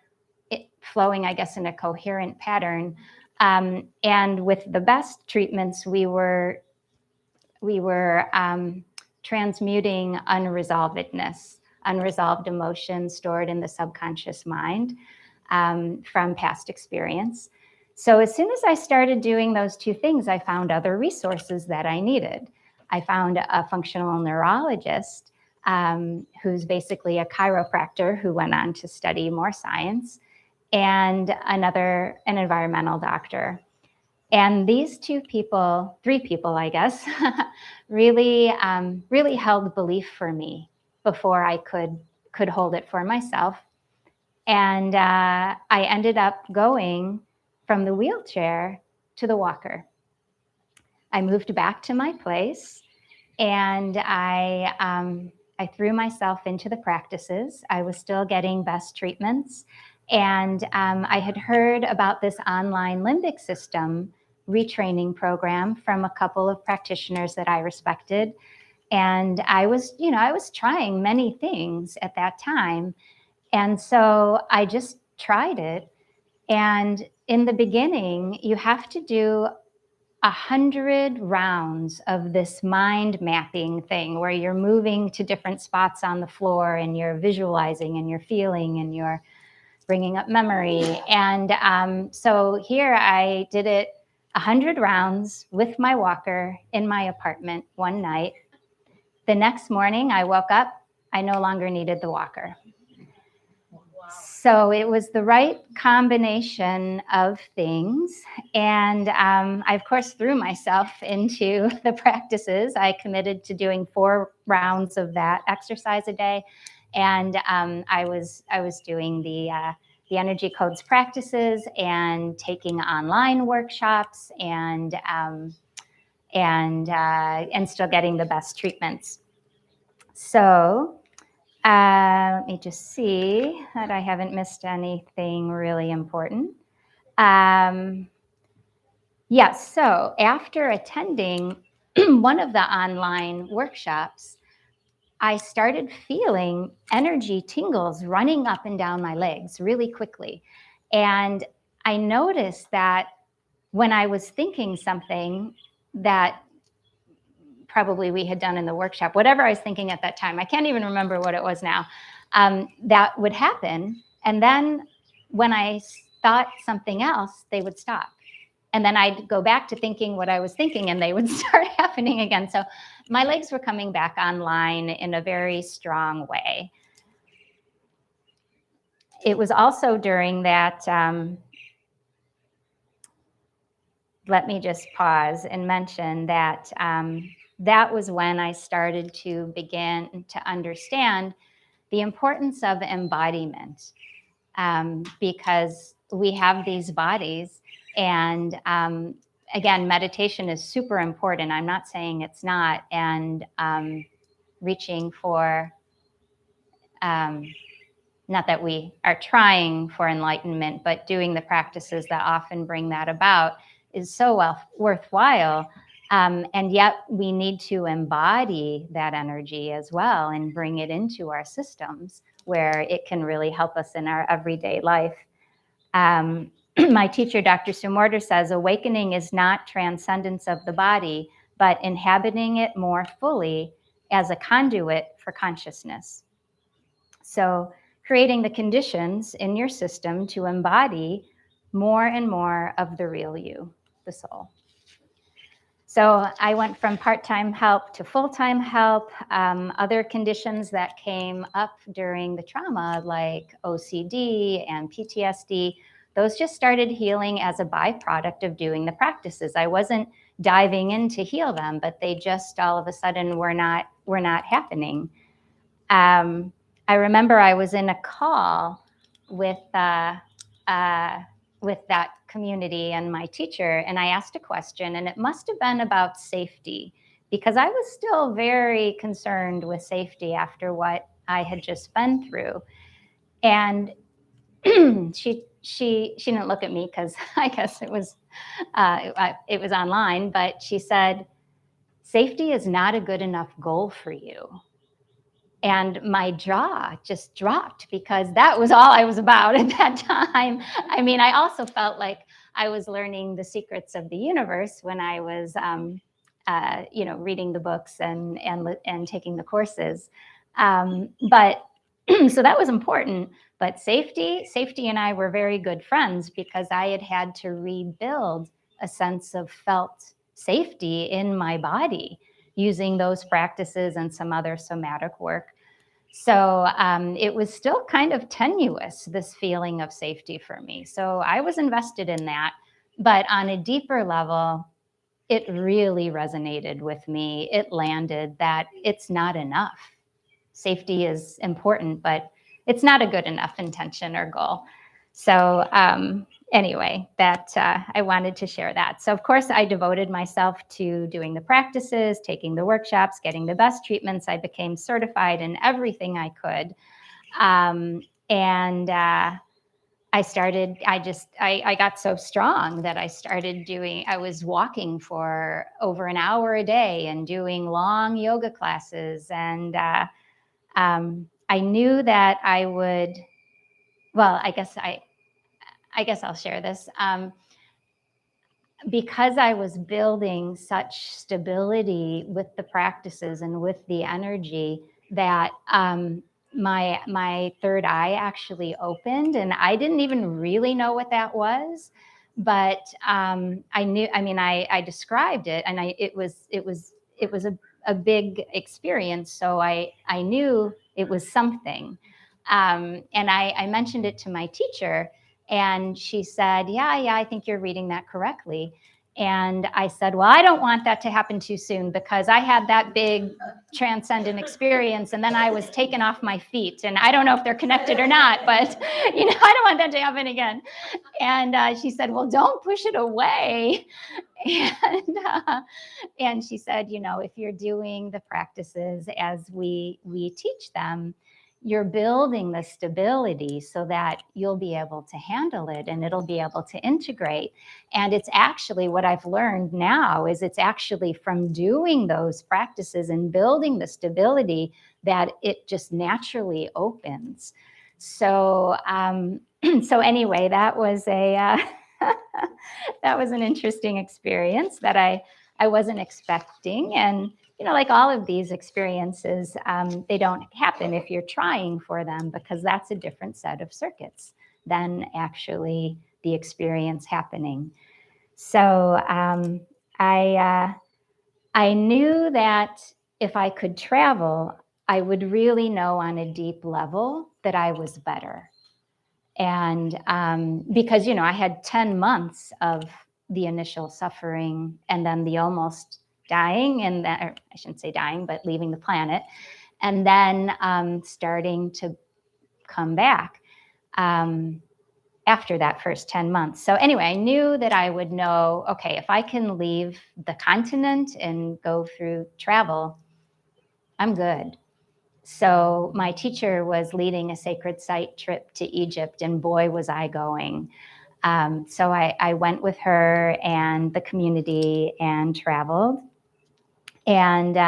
[SPEAKER 4] flowing, I guess, in a coherent pattern, and with the best treatments, we were transmuting unresolvedness, unresolved emotions stored in the subconscious mind from past experience. So as soon as I started doing those two things, I found other resources that I needed. I found a functional neurologist who's basically a chiropractor who went on to study more science, and an environmental doctor. And these three people, I guess, really held belief for me before I could hold it for myself. And I ended up going from the wheelchair to the walker. I moved back to my place, and I threw myself into the practices. I was still getting best treatments. And I had heard about this online limbic system retraining program from a couple of practitioners that I respected. And I was trying many things at that time. And so I just tried it. And in the beginning, you have to do 100 rounds of this mind mapping thing where you're moving to different spots on the floor and you're visualizing and you're feeling and you're bringing up memory. And so here I did it 100 rounds with my walker in my apartment one night. The next morning I woke up, I no longer needed the walker. So it was the right combination of things. And I, of course, threw myself into the practices. I committed to doing 4 rounds of that exercise a day. And I was doing the Energy Codes practices and taking online workshops and and still getting the best treatments. So let me just see that I haven't missed anything really important. Yes, so after attending one of the online workshops, I started feeling energy tingles running up and down my legs really quickly. And I noticed that when I was thinking something that probably we had done in the workshop, whatever I was thinking at that time, I can't even remember what it was now, that would happen. And then when I thought something else, they would stop. And then I'd go back to thinking what I was thinking and they would start happening again. So my legs were coming back online in a very strong way. It was also during that, let me just pause and mention that that was when I started to begin to understand the importance of embodiment, because we have these bodies, and again, meditation is super important. I'm not saying it's not, and reaching for, not that we are trying for enlightenment, but doing the practices that often bring that about is so worthwhile. And yet we need to embody that energy as well and bring it into our systems where it can really help us in our everyday life. My teacher, Dr. Sumorder, says, awakening is not transcendence of the body, but inhabiting it more fully as a conduit for consciousness. So creating the conditions in your system to embody more and more of the real you, the soul. So I went from part-time help to full-time help. Other conditions that came up during the trauma, like OCD and PTSD, those just started healing as a byproduct of doing the practices. I wasn't diving in to heal them, but they just all of a sudden were not happening. I remember I was in a call with that community and my teacher, and I asked a question, and it must have been about safety, because I was still very concerned with safety after what I had just been through. And she didn't look at me because I guess it was online, but she said, "Safety is not a good enough goal for you." And my jaw just dropped because that was all I was about at that time. I mean, I also felt like I was learning the secrets of the universe when I was, reading the books and taking the courses. But so that was important. But safety and I were very good friends because I had to rebuild a sense of felt safety in my body using those practices and some other somatic work. So it was still kind of tenuous, this feeling of safety for me. So I was invested in that. But on a deeper level, it really resonated with me. It landed that it's not enough. Safety is important, but it's not a good enough intention or goal. So anyway, that I wanted to share that. So of course, I devoted myself to doing the practices, taking the workshops, getting the best treatments. I became certified in everything I could. I got so strong that I was walking for over an hour a day and doing long yoga classes. And I knew that I would, well, I guess I'll share this. Because I was building such stability with the practices and with the energy that my third eye actually opened, and I didn't even really know what that was, but I described it, and it was a big experience. So I knew it was something. And I mentioned it to my teacher, and she said, yeah, I think you're reading that correctly. And I said, well, I don't want that to happen too soon because I had that big transcendent experience and then I was taken off my feet. And I don't know if they're connected or not, but I don't want that to happen again. And she said, well, don't push it away. And she said, if you're doing the practices as we teach them, you're building the stability so that you'll be able to handle it and it'll be able to integrate. And it's actually what I've learned now is it's actually from doing those practices and building the stability that it just naturally opens. So, so anyway, that was that was an interesting experience that I wasn't expecting. And like all of these experiences, they don't happen if you're trying for them because that's a different set of circuits than actually the experience happening. So I knew that if I could travel, I would really know on a deep level that I was better. And because, I had 10 months of the initial suffering and then the almost dying, and then, or I shouldn't say dying, but leaving the planet, and then starting to come back after that first 10 months. So anyway, I knew that I would know, okay, if I can leave the continent and go through travel, I'm good. So my teacher was leading a sacred site trip to Egypt, and boy, was I going. So I went with her and the community and traveled. And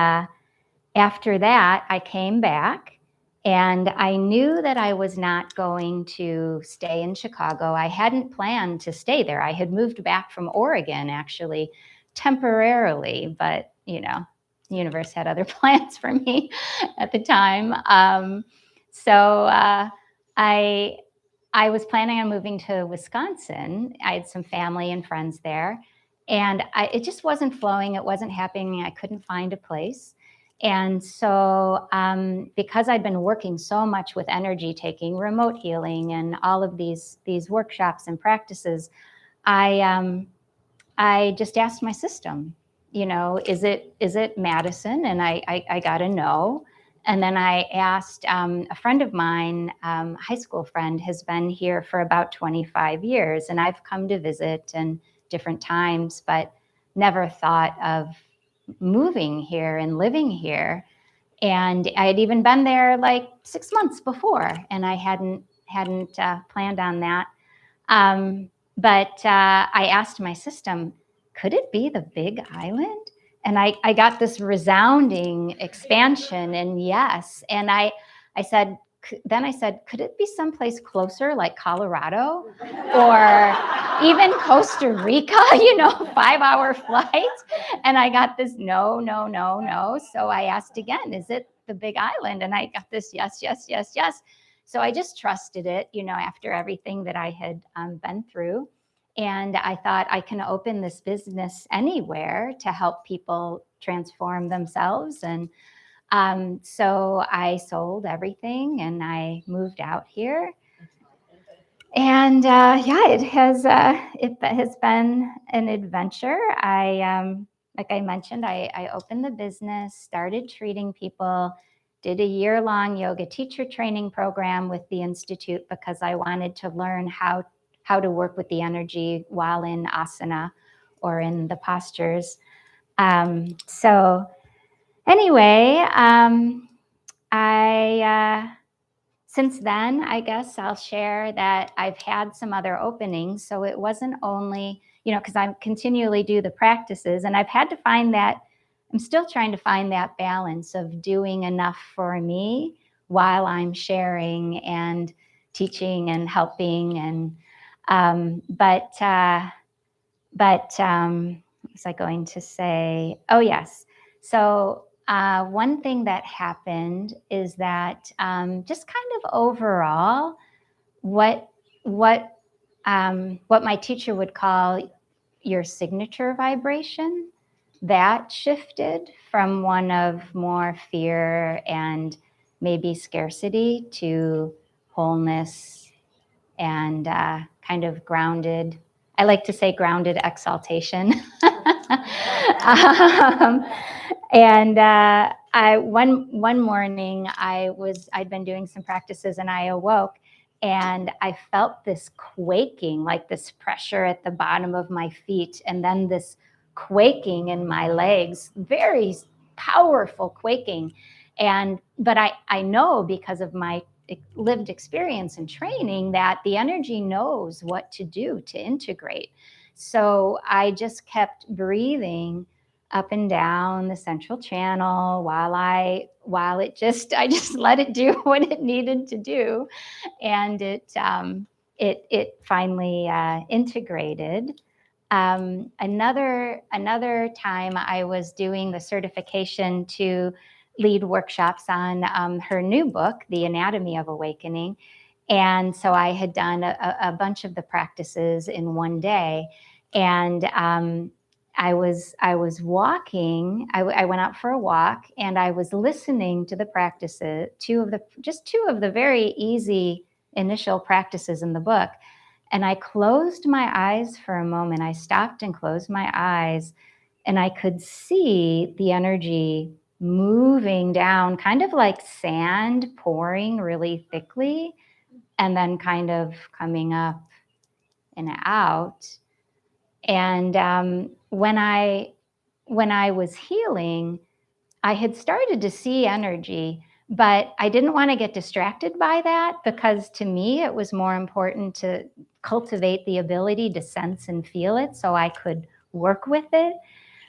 [SPEAKER 4] after that, I came back and I knew that I was not going to stay in Chicago. I hadn't planned to stay there. I had moved back from Oregon, actually, temporarily, but, the universe had other plans for me at the time. So I was planning on moving to Wisconsin. I had some family and friends there. And it just wasn't flowing. It wasn't happening. I couldn't find a place. And so because I'd been working so much with energy taking, remote healing, and all of these workshops and practices, I just asked my system, is it Madison? And I got a no. And then I asked a friend of mine, high school friend, has been here for about 25 years. And I've come to visit and different times, but never thought of moving here and living here. And I had even been there like 6 months before, and I hadn't planned on that. But I asked my system, could it be the Big Island? And I got this resounding expansion and yes. And I said, could it be someplace closer like Colorado or even Costa Rica, 5-hour flight? And I got this no. So I asked again, is it the Big Island? And I got this yes. So I just trusted it, after everything that I had been through. And I thought I can open this business anywhere to help people transform themselves. And so I sold everything and I moved out here. And it has been an adventure. Like I mentioned, I opened the business, started treating people, did a year-long yoga teacher training program with the Institute because I wanted to learn how to work with the energy while in asana or in the postures. So anyway, since then, I guess I'll share that I've had some other openings. So it wasn't only, because I continually do the practices, and I've had to find that, I'm still trying to find that balance of doing enough for me while I'm sharing and teaching and helping. And what was I going to say? Oh, yes. So one thing that happened is that just kind of overall, what my teacher would call your signature vibration, that shifted from one of more fear and maybe scarcity to wholeness and kind of grounded I like to say grounded exaltation. um, and one morning I'd been doing some practices and I awoke and I felt this quaking, like this pressure at the bottom of my feet, and then this quaking in my legs, very powerful quaking. But I know because of my lived experience and training that the energy knows what to do to integrate. So I just kept breathing up and down the central channel while I just let it do what it needed to do, and it finally integrated. Another time I was doing the certification to lead workshops on her new book, The Anatomy of Awakening. And so I had done a bunch of the practices in one day. And I was walking, I went out for a walk and I was listening to the practices, two of the very easy initial practices in the book. And I closed my eyes for a moment. I stopped and closed my eyes and I could see the energy moving down, kind of like sand pouring really thickly and then kind of coming up and out. And when I was healing, I had started to see energy, but I didn't want to get distracted by that because to me, it was more important to cultivate the ability to sense and feel it so I could work with it.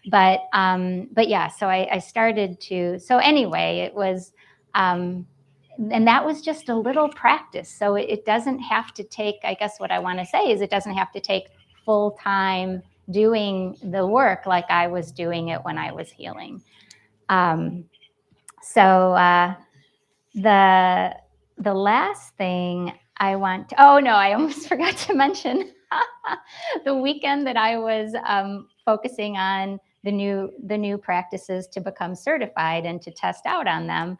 [SPEAKER 4] But yeah, so I started to, so anyway, it was, and that was just a little practice. So it doesn't have to take, I guess what I want to say is it doesn't have to take full time doing the work like I was doing it when I was healing. The last thing I want to, oh no, I almost forgot to mention the weekend that I was focusing on the new practices to become certified and to test out on them.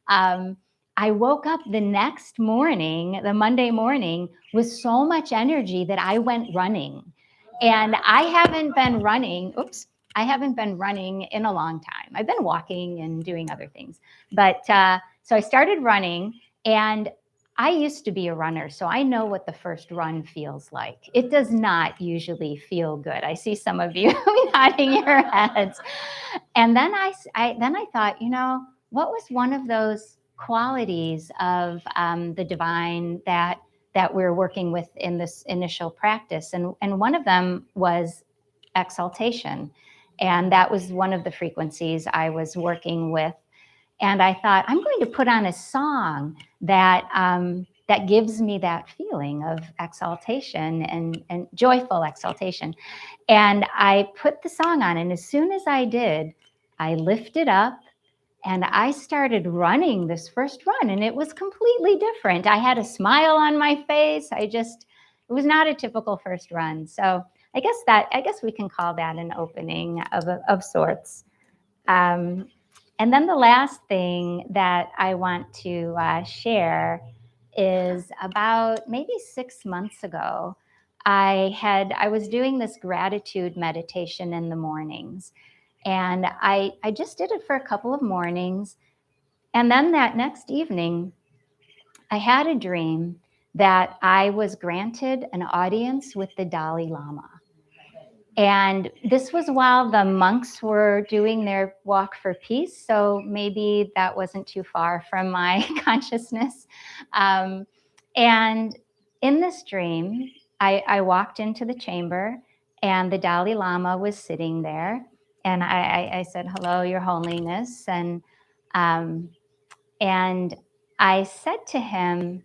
[SPEAKER 4] I woke up the next morning, the Monday morning, with so much energy that I went running. And I haven't been running in a long time. I've been walking and doing other things. But so I started running, and I used to be a runner, so I know what the first run feels like. It does not usually feel good. I see some of you nodding your heads. And then I thought, what was one of those qualities of the divine that we're working with in this initial practice? And one of them was exaltation. And that was one of the frequencies I was working with. And I thought, I'm going to put on a song that gives me that feeling of exaltation and joyful exaltation. And I put the song on, and as soon as I did, I lifted up and I started running this first run, and it was completely different. I had a smile on my face. It was not a typical first run. So I guess we can call that an opening of sorts. And then the last thing that I want to share is about maybe 6 months ago, I was doing this gratitude meditation in the mornings. And I just did it for a couple of mornings. And then that next evening, I had a dream that I was granted an audience with the Dalai Lama. And this was while the monks were doing their walk for peace. So maybe that wasn't too far from my consciousness. And in this dream, I walked into the chamber and the Dalai Lama was sitting there. And I said, "Hello, Your Holiness." And I said to him,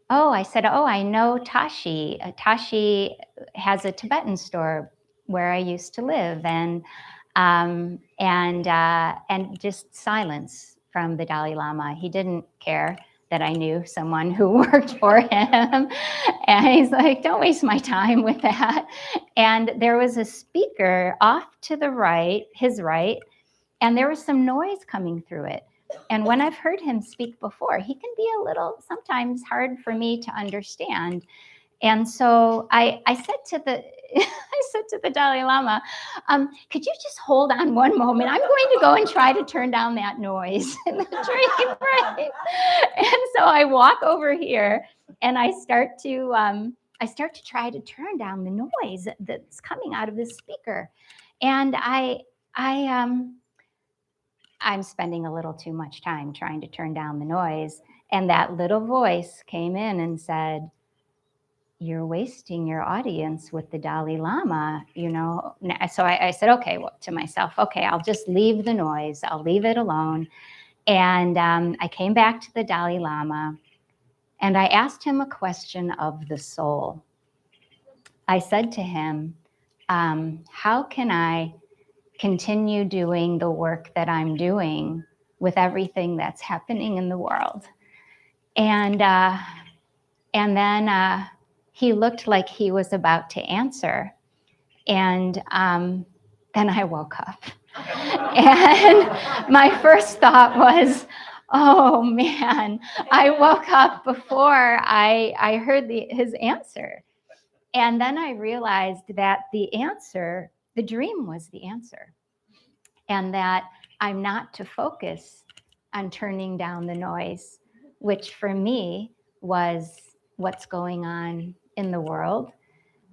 [SPEAKER 4] I know Tashi. Tashi has a Tibetan store where I used to live, and just silence from the Dalai Lama. He didn't care that I knew someone who worked for him. And he's like, "Don't waste my time with that." And there was a speaker off to the right, his right, and there was some noise coming through it. And when I've heard him speak before, he can be a little sometimes hard for me to understand. And so I said to the I said to the Dalai Lama, could you just hold on one moment? I'm going to go and try to turn down that noise in the dream, right? And so I walk over here and I start to try to turn down the noise that's coming out of this speaker. And I'm spending a little too much time trying to turn down the noise. And that little voice came in and said, you're wasting your audience with the Dalai Lama, you know. So I said, okay, well, to myself, okay, I'll just leave the noise. I'll leave it alone. And I came back to the Dalai Lama and I asked him a question of the soul. I said to him, how can I continue doing the work that I'm doing with everything that's happening in the world? And then he looked like he was about to answer. And then I woke up. And my first thought was, oh man, I woke up before I heard his answer. And then I realized that the dream was the answer. And that I'm not to focus on turning down the noise, which for me was what's going on in the world.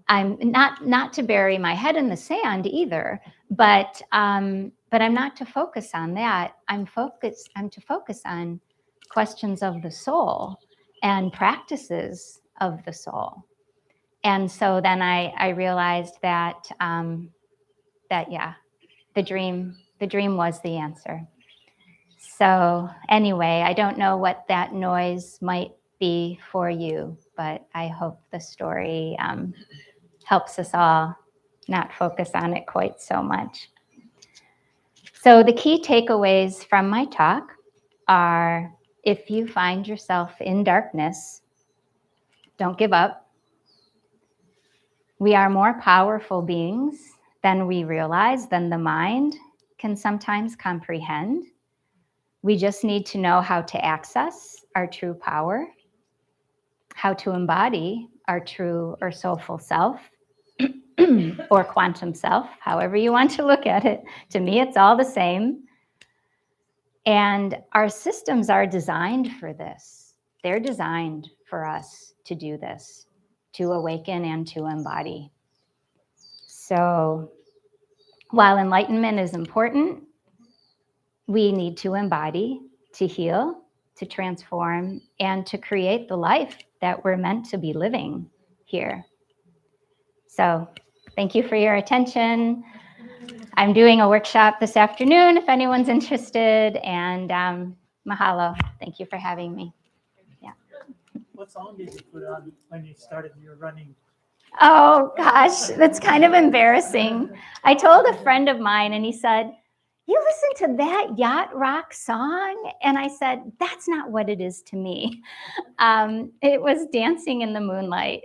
[SPEAKER 4] I'm not to bury my head in the sand either, but I'm not to focus on that. I'm to focus on questions of the soul and practices of the soul. And so then I realized that yeah, the dream was the answer. So anyway, I don't know what that noise might be for you, but I hope the story helps us all not focus on it quite so much. So the key takeaways from my talk are, if you find yourself in darkness, don't give up. We are more powerful beings than we realize, than the mind can sometimes comprehend. We just need to know how to access our true power, how to embody our true or soulful self, or quantum self, however you want to look at it. To me, it's all the same. And our systems are designed for this. They're designed for us to do this, to awaken and to embody. So while enlightenment is important, we need to embody, to heal, to transform, and to create the life that we're meant to be living here. So thank you for your attention. I'm doing a workshop this afternoon if anyone's interested, and mahalo. Thank you for having me. Yeah.
[SPEAKER 1] What song did you put on when you started your running?
[SPEAKER 4] Oh gosh, that's kind of embarrassing. I told a friend of mine and he said, you listen to that yacht rock song? And I said, that's not what it is to me. It was Dancing in the Moonlight.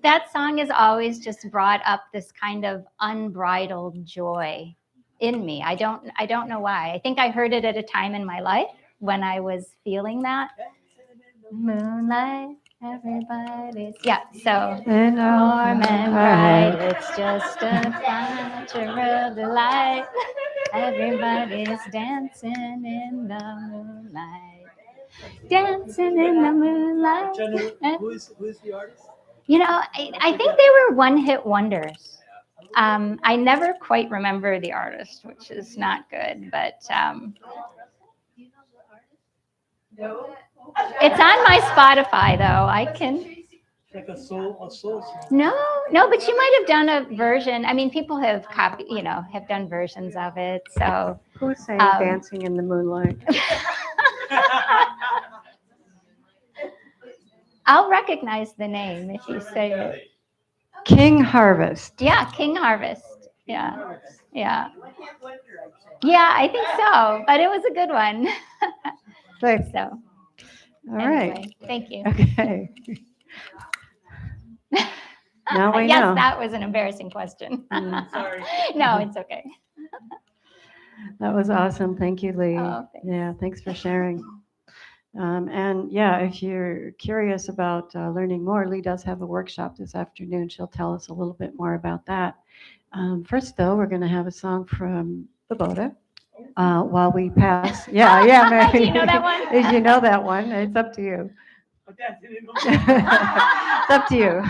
[SPEAKER 4] That song has always just brought up this kind of unbridled joy in me. I don't know why. I think I heard it at a time in my life when I was feeling that. Moonlight, everybody's, yeah, so warm and bright, it's just a natural delight. Everybody's dancing in the moonlight. Dancing in the moonlight.
[SPEAKER 1] Who's the artist?
[SPEAKER 4] You know, I think they were one-hit wonders. I never quite remember the artist, which is not good, but it's on my Spotify, though. I can.
[SPEAKER 1] Like a soul song.
[SPEAKER 4] No, but you might have done a version. I mean, people have have done versions of it. So
[SPEAKER 2] Who's saying Dancing in the Moonlight?
[SPEAKER 4] I'll recognize the name if you say it.
[SPEAKER 2] King Harvest.
[SPEAKER 4] Yeah, King Harvest. Yeah. Yeah, I think so. But it was a good one. So.
[SPEAKER 2] All right.
[SPEAKER 4] Anyway, thank you.
[SPEAKER 2] Okay. Now we
[SPEAKER 4] yes,
[SPEAKER 2] know.
[SPEAKER 4] that was an embarrassing question.
[SPEAKER 2] Sorry.
[SPEAKER 4] No, it's okay.
[SPEAKER 2] That was awesome. Thank you, Leigh.
[SPEAKER 4] Oh, thanks.
[SPEAKER 2] Yeah, thanks for sharing. And yeah, if you're curious about learning more, Leigh does have a workshop this afternoon. She'll tell us a little bit more about that. First, though, we're going to have a song from the Boda while we pass. Yeah, yeah, Mary.
[SPEAKER 4] Do you know that one?
[SPEAKER 2] If you know that one, it's up to you. It's up to you.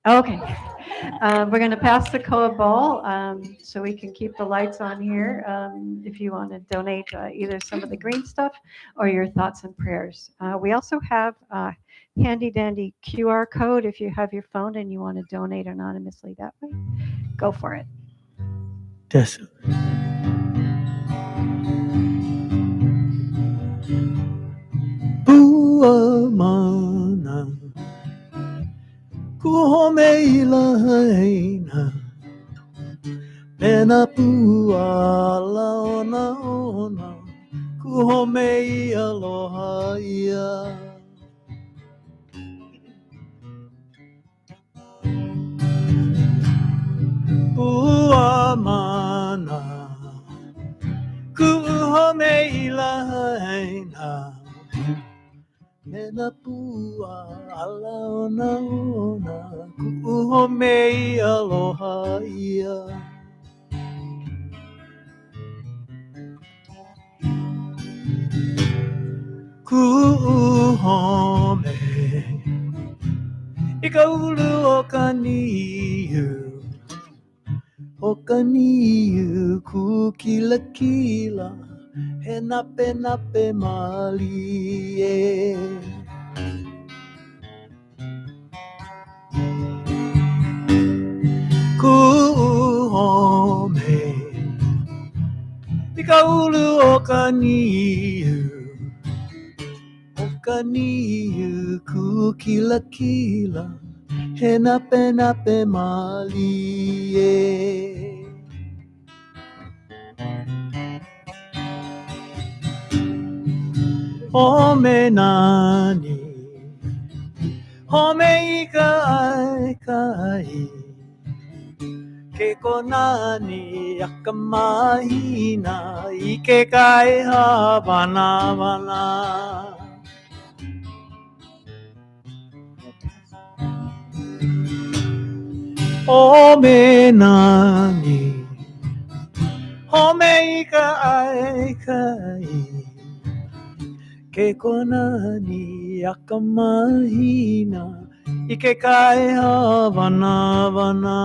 [SPEAKER 2] Okay. We're going to pass the Koa bowl so we can keep the lights on here if you want to donate either some of the green stuff or your thoughts and prayers. We also have a handy dandy QR code if you have your phone and you want to donate anonymously that way. Go for it.
[SPEAKER 1] Yes. Puamana kuhomeilahina pena puala ona ona kuhomei aloha ia puamana kuhomeilahina Mena pua ala ona ona kuhomei aloha ia kuhome ika ulu o kaniu ku kila kila he nape nape mali e kuhome ika ulu o kaniu ku kila kila he nape nape mali e home nani home ika ai kai ke konani akamahina ike kai havana vana home nani home ika ai kai ke konani akamahina ike kai havana vana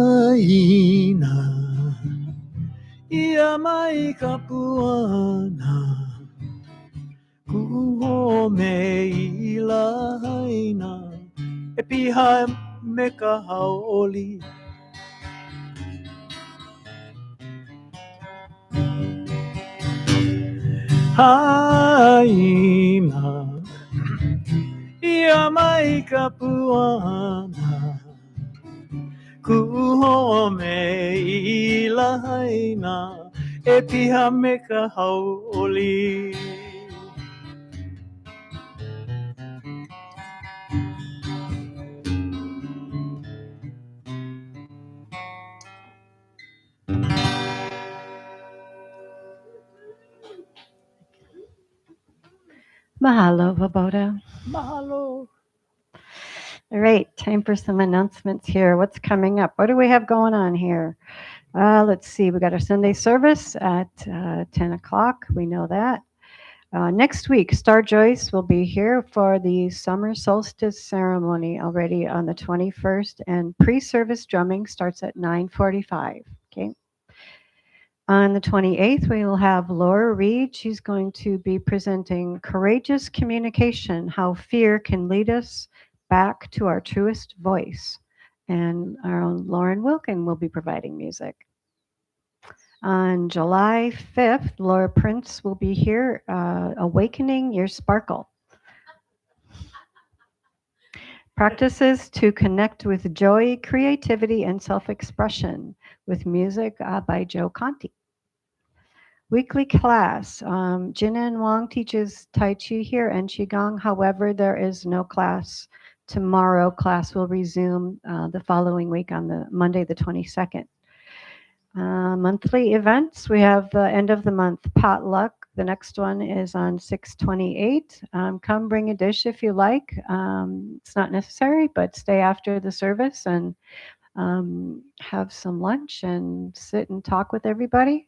[SPEAKER 1] haina ia mai ka puana kuhome i lahaina e piha me ka haoli haina ia mai ka puana kuhome i lahaina e piha me ka haoli
[SPEAKER 2] Mahalo, Vaboda.
[SPEAKER 1] mahalo.
[SPEAKER 2] All right, time for some announcements here. What's coming up? What do we have going on here? Let's see. We got our Sunday service at 10 o'clock. We know that. Next week, Star Joyce will be here for the summer solstice ceremony already on the 21st, and pre-service drumming starts at 9:45. Okay. On the 28th, we will have Laura Reed. She's going to be presenting Courageous Communication, How Fear Can Lead Us Back to Our Truest Voice. And our own Lauren Wilkin will be providing music. On July 5th, Laura Prince will be here, Awakening Your Sparkle. Practices to connect with joy, creativity, and self-expression with music by Joe Conti. Weekly class. Jinan Wang teaches Tai Chi here and Qigong. However, there is no class tomorrow. Class will resume the following week on the Monday, the 22nd. Monthly events, we have the end of the month potluck. The next one is on 6/28. Come bring a dish if you like. It's not necessary, but stay after the service and have some lunch and sit and talk with everybody.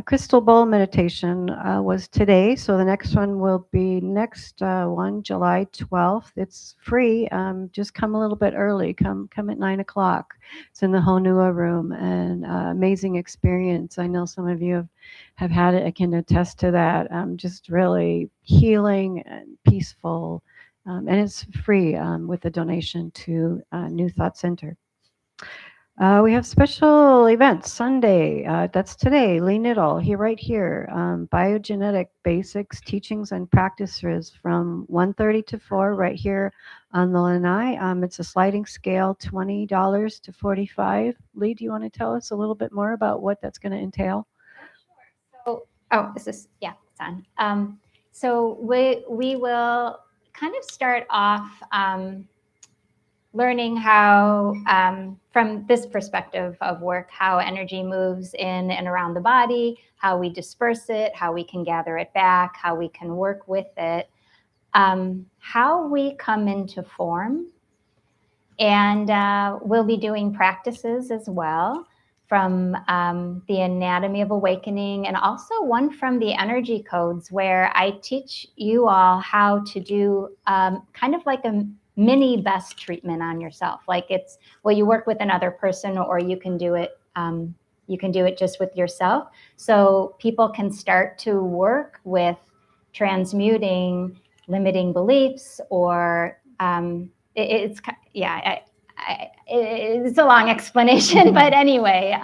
[SPEAKER 2] Crystal bowl meditation was today, so the next one will be next one, July 12th. It's free. Just come a little bit early. Come at 9 o'clock. It's in the Honua room, and amazing experience. I know some of you have had it. I can attest to that. Just really healing and peaceful, and it's free with a donation to New Thought Center. We have special events Sunday. That's today. Leigh Knittle, right here. Biogenetic basics, teachings, and practices from 1:30 to 4 right here on the lanai. It's a sliding scale, $20 to $45. Leigh, do you want to tell us a little bit more about what that's going to entail?
[SPEAKER 4] Is this, yeah, it's on. So we will kind of start off learning how, from this perspective of work, how energy moves in and around the body, how we disperse it, how we can gather it back, how we can work with it, how we come into form. And we'll be doing practices as well from the Anatomy of Awakening, and also one from the energy codes, where I teach you all how to do kind of like a mini best treatment on yourself. Like it's, well, you work with another person, or you can do it just with yourself. So people can start to work with transmuting limiting beliefs, or it's a long explanation, but anyway,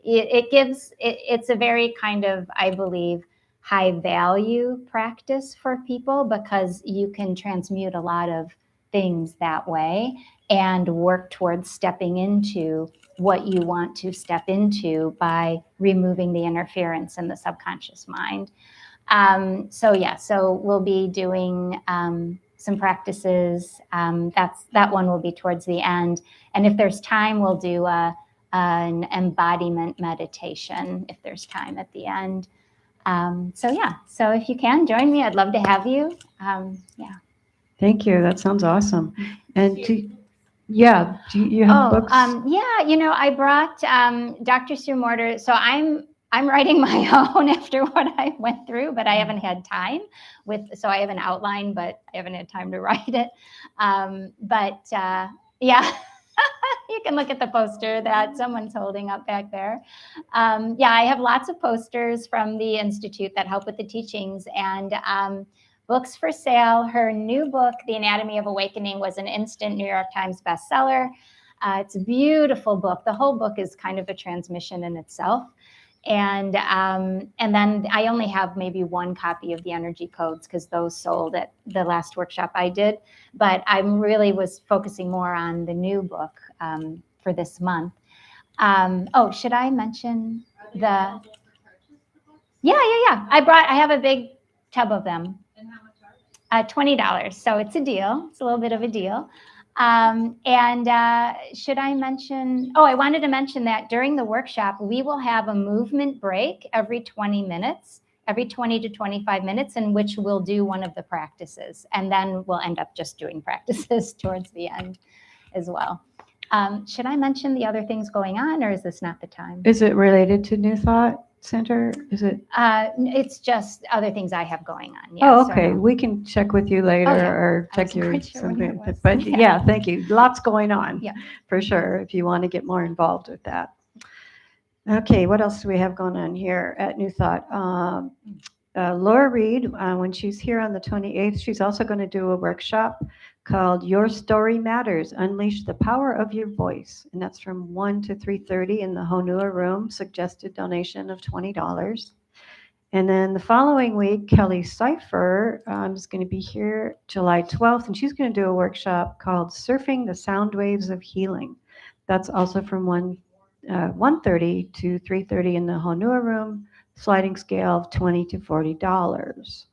[SPEAKER 4] it's a very kind of, I believe, high value practice for people, because you can transmute a lot of things that way and work towards stepping into what you want to step into by removing the interference in the subconscious mind. So we'll be doing some practices. That one will be towards the end. And if there's time, we'll do an embodiment meditation if there's time at the end. So if you can join me, I'd love to have you.
[SPEAKER 2] Thank you. That sounds awesome. And do you have books?
[SPEAKER 4] I brought Dr. Sue Morter. So I'm writing my own after what I went through, but I haven't had time so I have an outline, but I haven't had time to write it. You can look at the poster that someone's holding up back there. I have lots of posters from the Institute that help with the teachings, and books for sale. Her new book, The Anatomy of Awakening, was an instant New York Times bestseller. It's a beautiful book. The whole book is kind of a transmission in itself. And then I only have maybe one copy of the energy codes, because those sold at the last workshop I did. But I really was focusing more on the new book for this month. Should I mention the? Yeah. I have a big tub of them. $20. So it's a deal. It's a little bit of a deal. Should I mention? I wanted to mention that during the workshop, we will have a movement break every 20 minutes, every 20 to 25 minutes, in which we'll do one of the practices. And then we'll end up just doing practices towards the end as well. Should I mention the other things going on, or is this not the time?
[SPEAKER 2] Is it related to New Thought Center? Is it?
[SPEAKER 4] It's just other things I have going on. Yes,
[SPEAKER 2] Okay. We can check with you later, or check your something. But
[SPEAKER 4] Okay.
[SPEAKER 2] yeah, thank you. Lots going on.
[SPEAKER 4] Yeah.
[SPEAKER 2] For sure, if you want to get more involved with that. Okay, what else do we have going on here at New Thought? Laura Reed, when she's here on the 28th, she's also going to do a workshop called Your Story Matters, Unleash the Power of Your Voice. And that's from 1 to 3:30 in the Honua room, suggested donation of $20. And then the following week, Kelly Cipher is going to be here July 12th, and she's going to do a workshop called Surfing the Sound Waves of Healing. That's also from 1:30 to 3:30 in the Honua room, sliding scale of $20 to $40.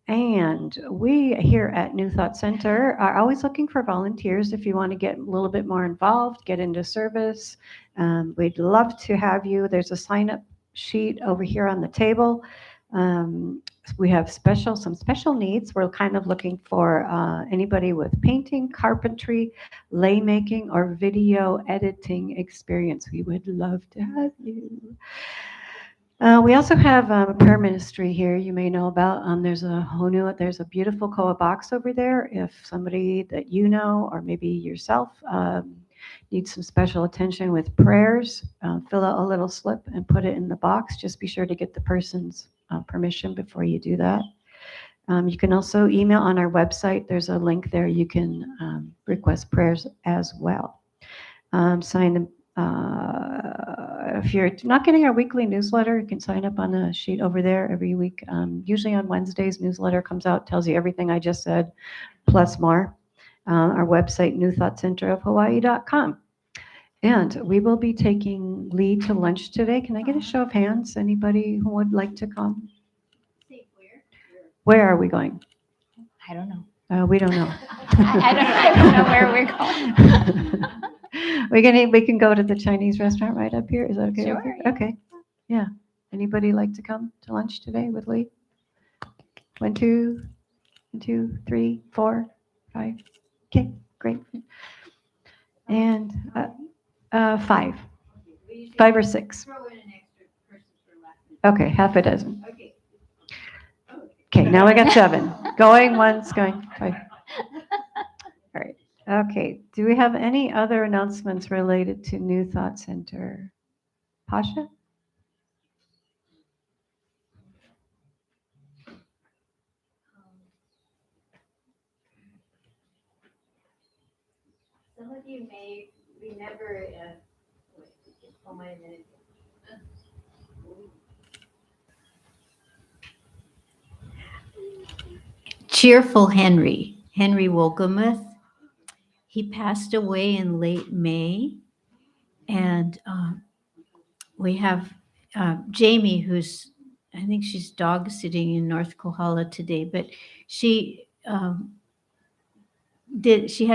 [SPEAKER 2] And we here at New Thought Center are always looking for volunteers if you want to get a little bit more involved, get into service. We'd love to have you. There's a sign up sheet over here on the table. We have some special needs. We're kind of looking for anybody with painting, carpentry, lay making, or video editing experience. We would love to have you. We also have a prayer ministry here you may know about. There's a beautiful koa box over there. If somebody that you know or maybe yourself needs some special attention with prayers, fill out a little slip and put it in the box. Just be sure to get the person's permission before you do that. You can also email on our website. There's a link there. You can request prayers as well. Sign them. If you're not getting our weekly newsletter, you can sign up on a sheet over there every week. Usually on Wednesdays, newsletter comes out, tells you everything I just said, plus more. Our website, newthoughtcenterofhawaii.com. And we will be taking Leigh to lunch today. Can I get a show of hands? Anybody who would like to come? Where are we going?
[SPEAKER 4] I don't know.
[SPEAKER 2] We don't know.
[SPEAKER 4] I don't know where we're going.
[SPEAKER 2] We can go to the Chinese restaurant right up here. Is that okay?
[SPEAKER 4] Sure,
[SPEAKER 2] with you?
[SPEAKER 4] yeah.
[SPEAKER 2] Okay. Yeah. Anybody like to come to lunch today with Leigh? 1, 2, 3, 4, 5. Okay, great. And 5. 5 or 6. Okay, half a dozen. Okay, now I got 7. Going once, going 5. All right. Okay. Do we have any other announcements related to New Thought Center? Pasha?
[SPEAKER 8] Some of you may remember, hold my minute. Cheerful Henry Wolgemuth. He passed away in late May, and we have Jamie, who's, I think she's dog sitting in North Kohala today, but she had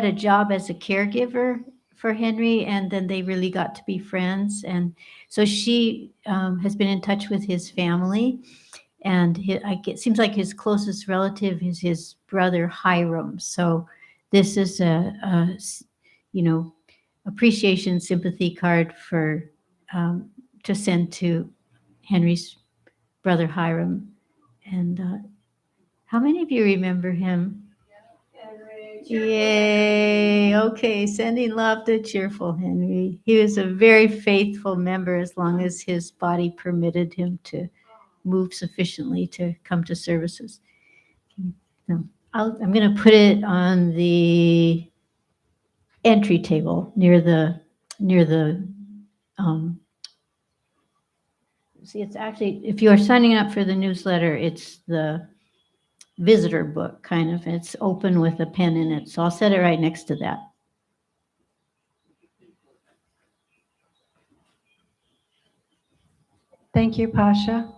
[SPEAKER 8] a job as a caregiver for Henry, and then they really got to be friends. And so she has been in touch with his family, and it seems like his closest relative is his brother Hiram. So this is a appreciation sympathy card for to send to Henry's brother Hiram. And how many of you remember him? Yay. Okay. Sending love to cheerful Henry. He was a very faithful member as long as his body permitted him to move sufficiently to come to services. So I'm going to put it on the entry table near the see, it's actually, if you are signing up for the newsletter, it's the visitor book, kind of. It's open with a pen in it. So I'll set it right next to that.
[SPEAKER 2] Thank you, Pasha.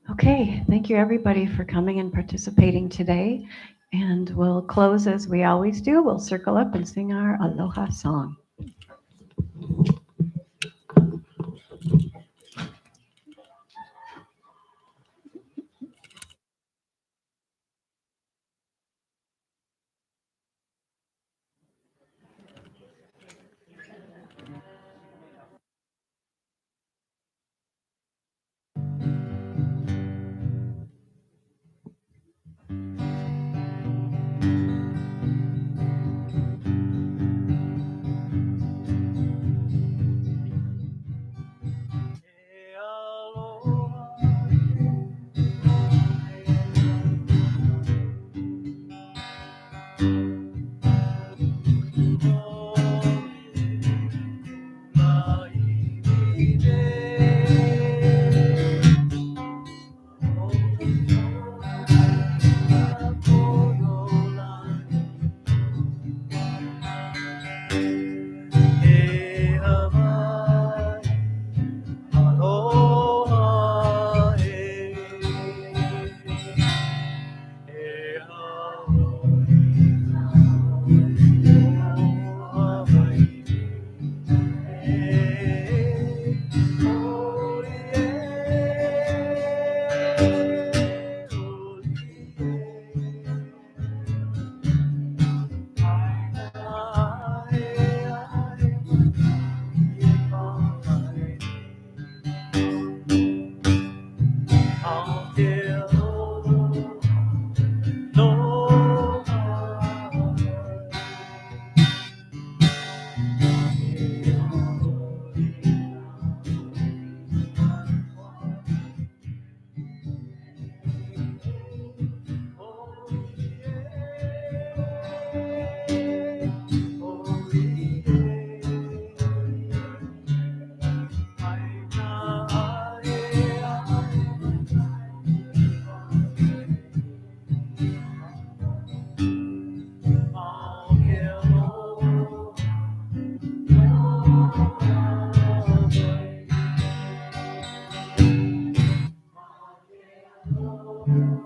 [SPEAKER 2] Okay, thank you everybody for coming and participating today. And we'll close as we always do. We'll circle up and sing our Aloha song.
[SPEAKER 1] Mm.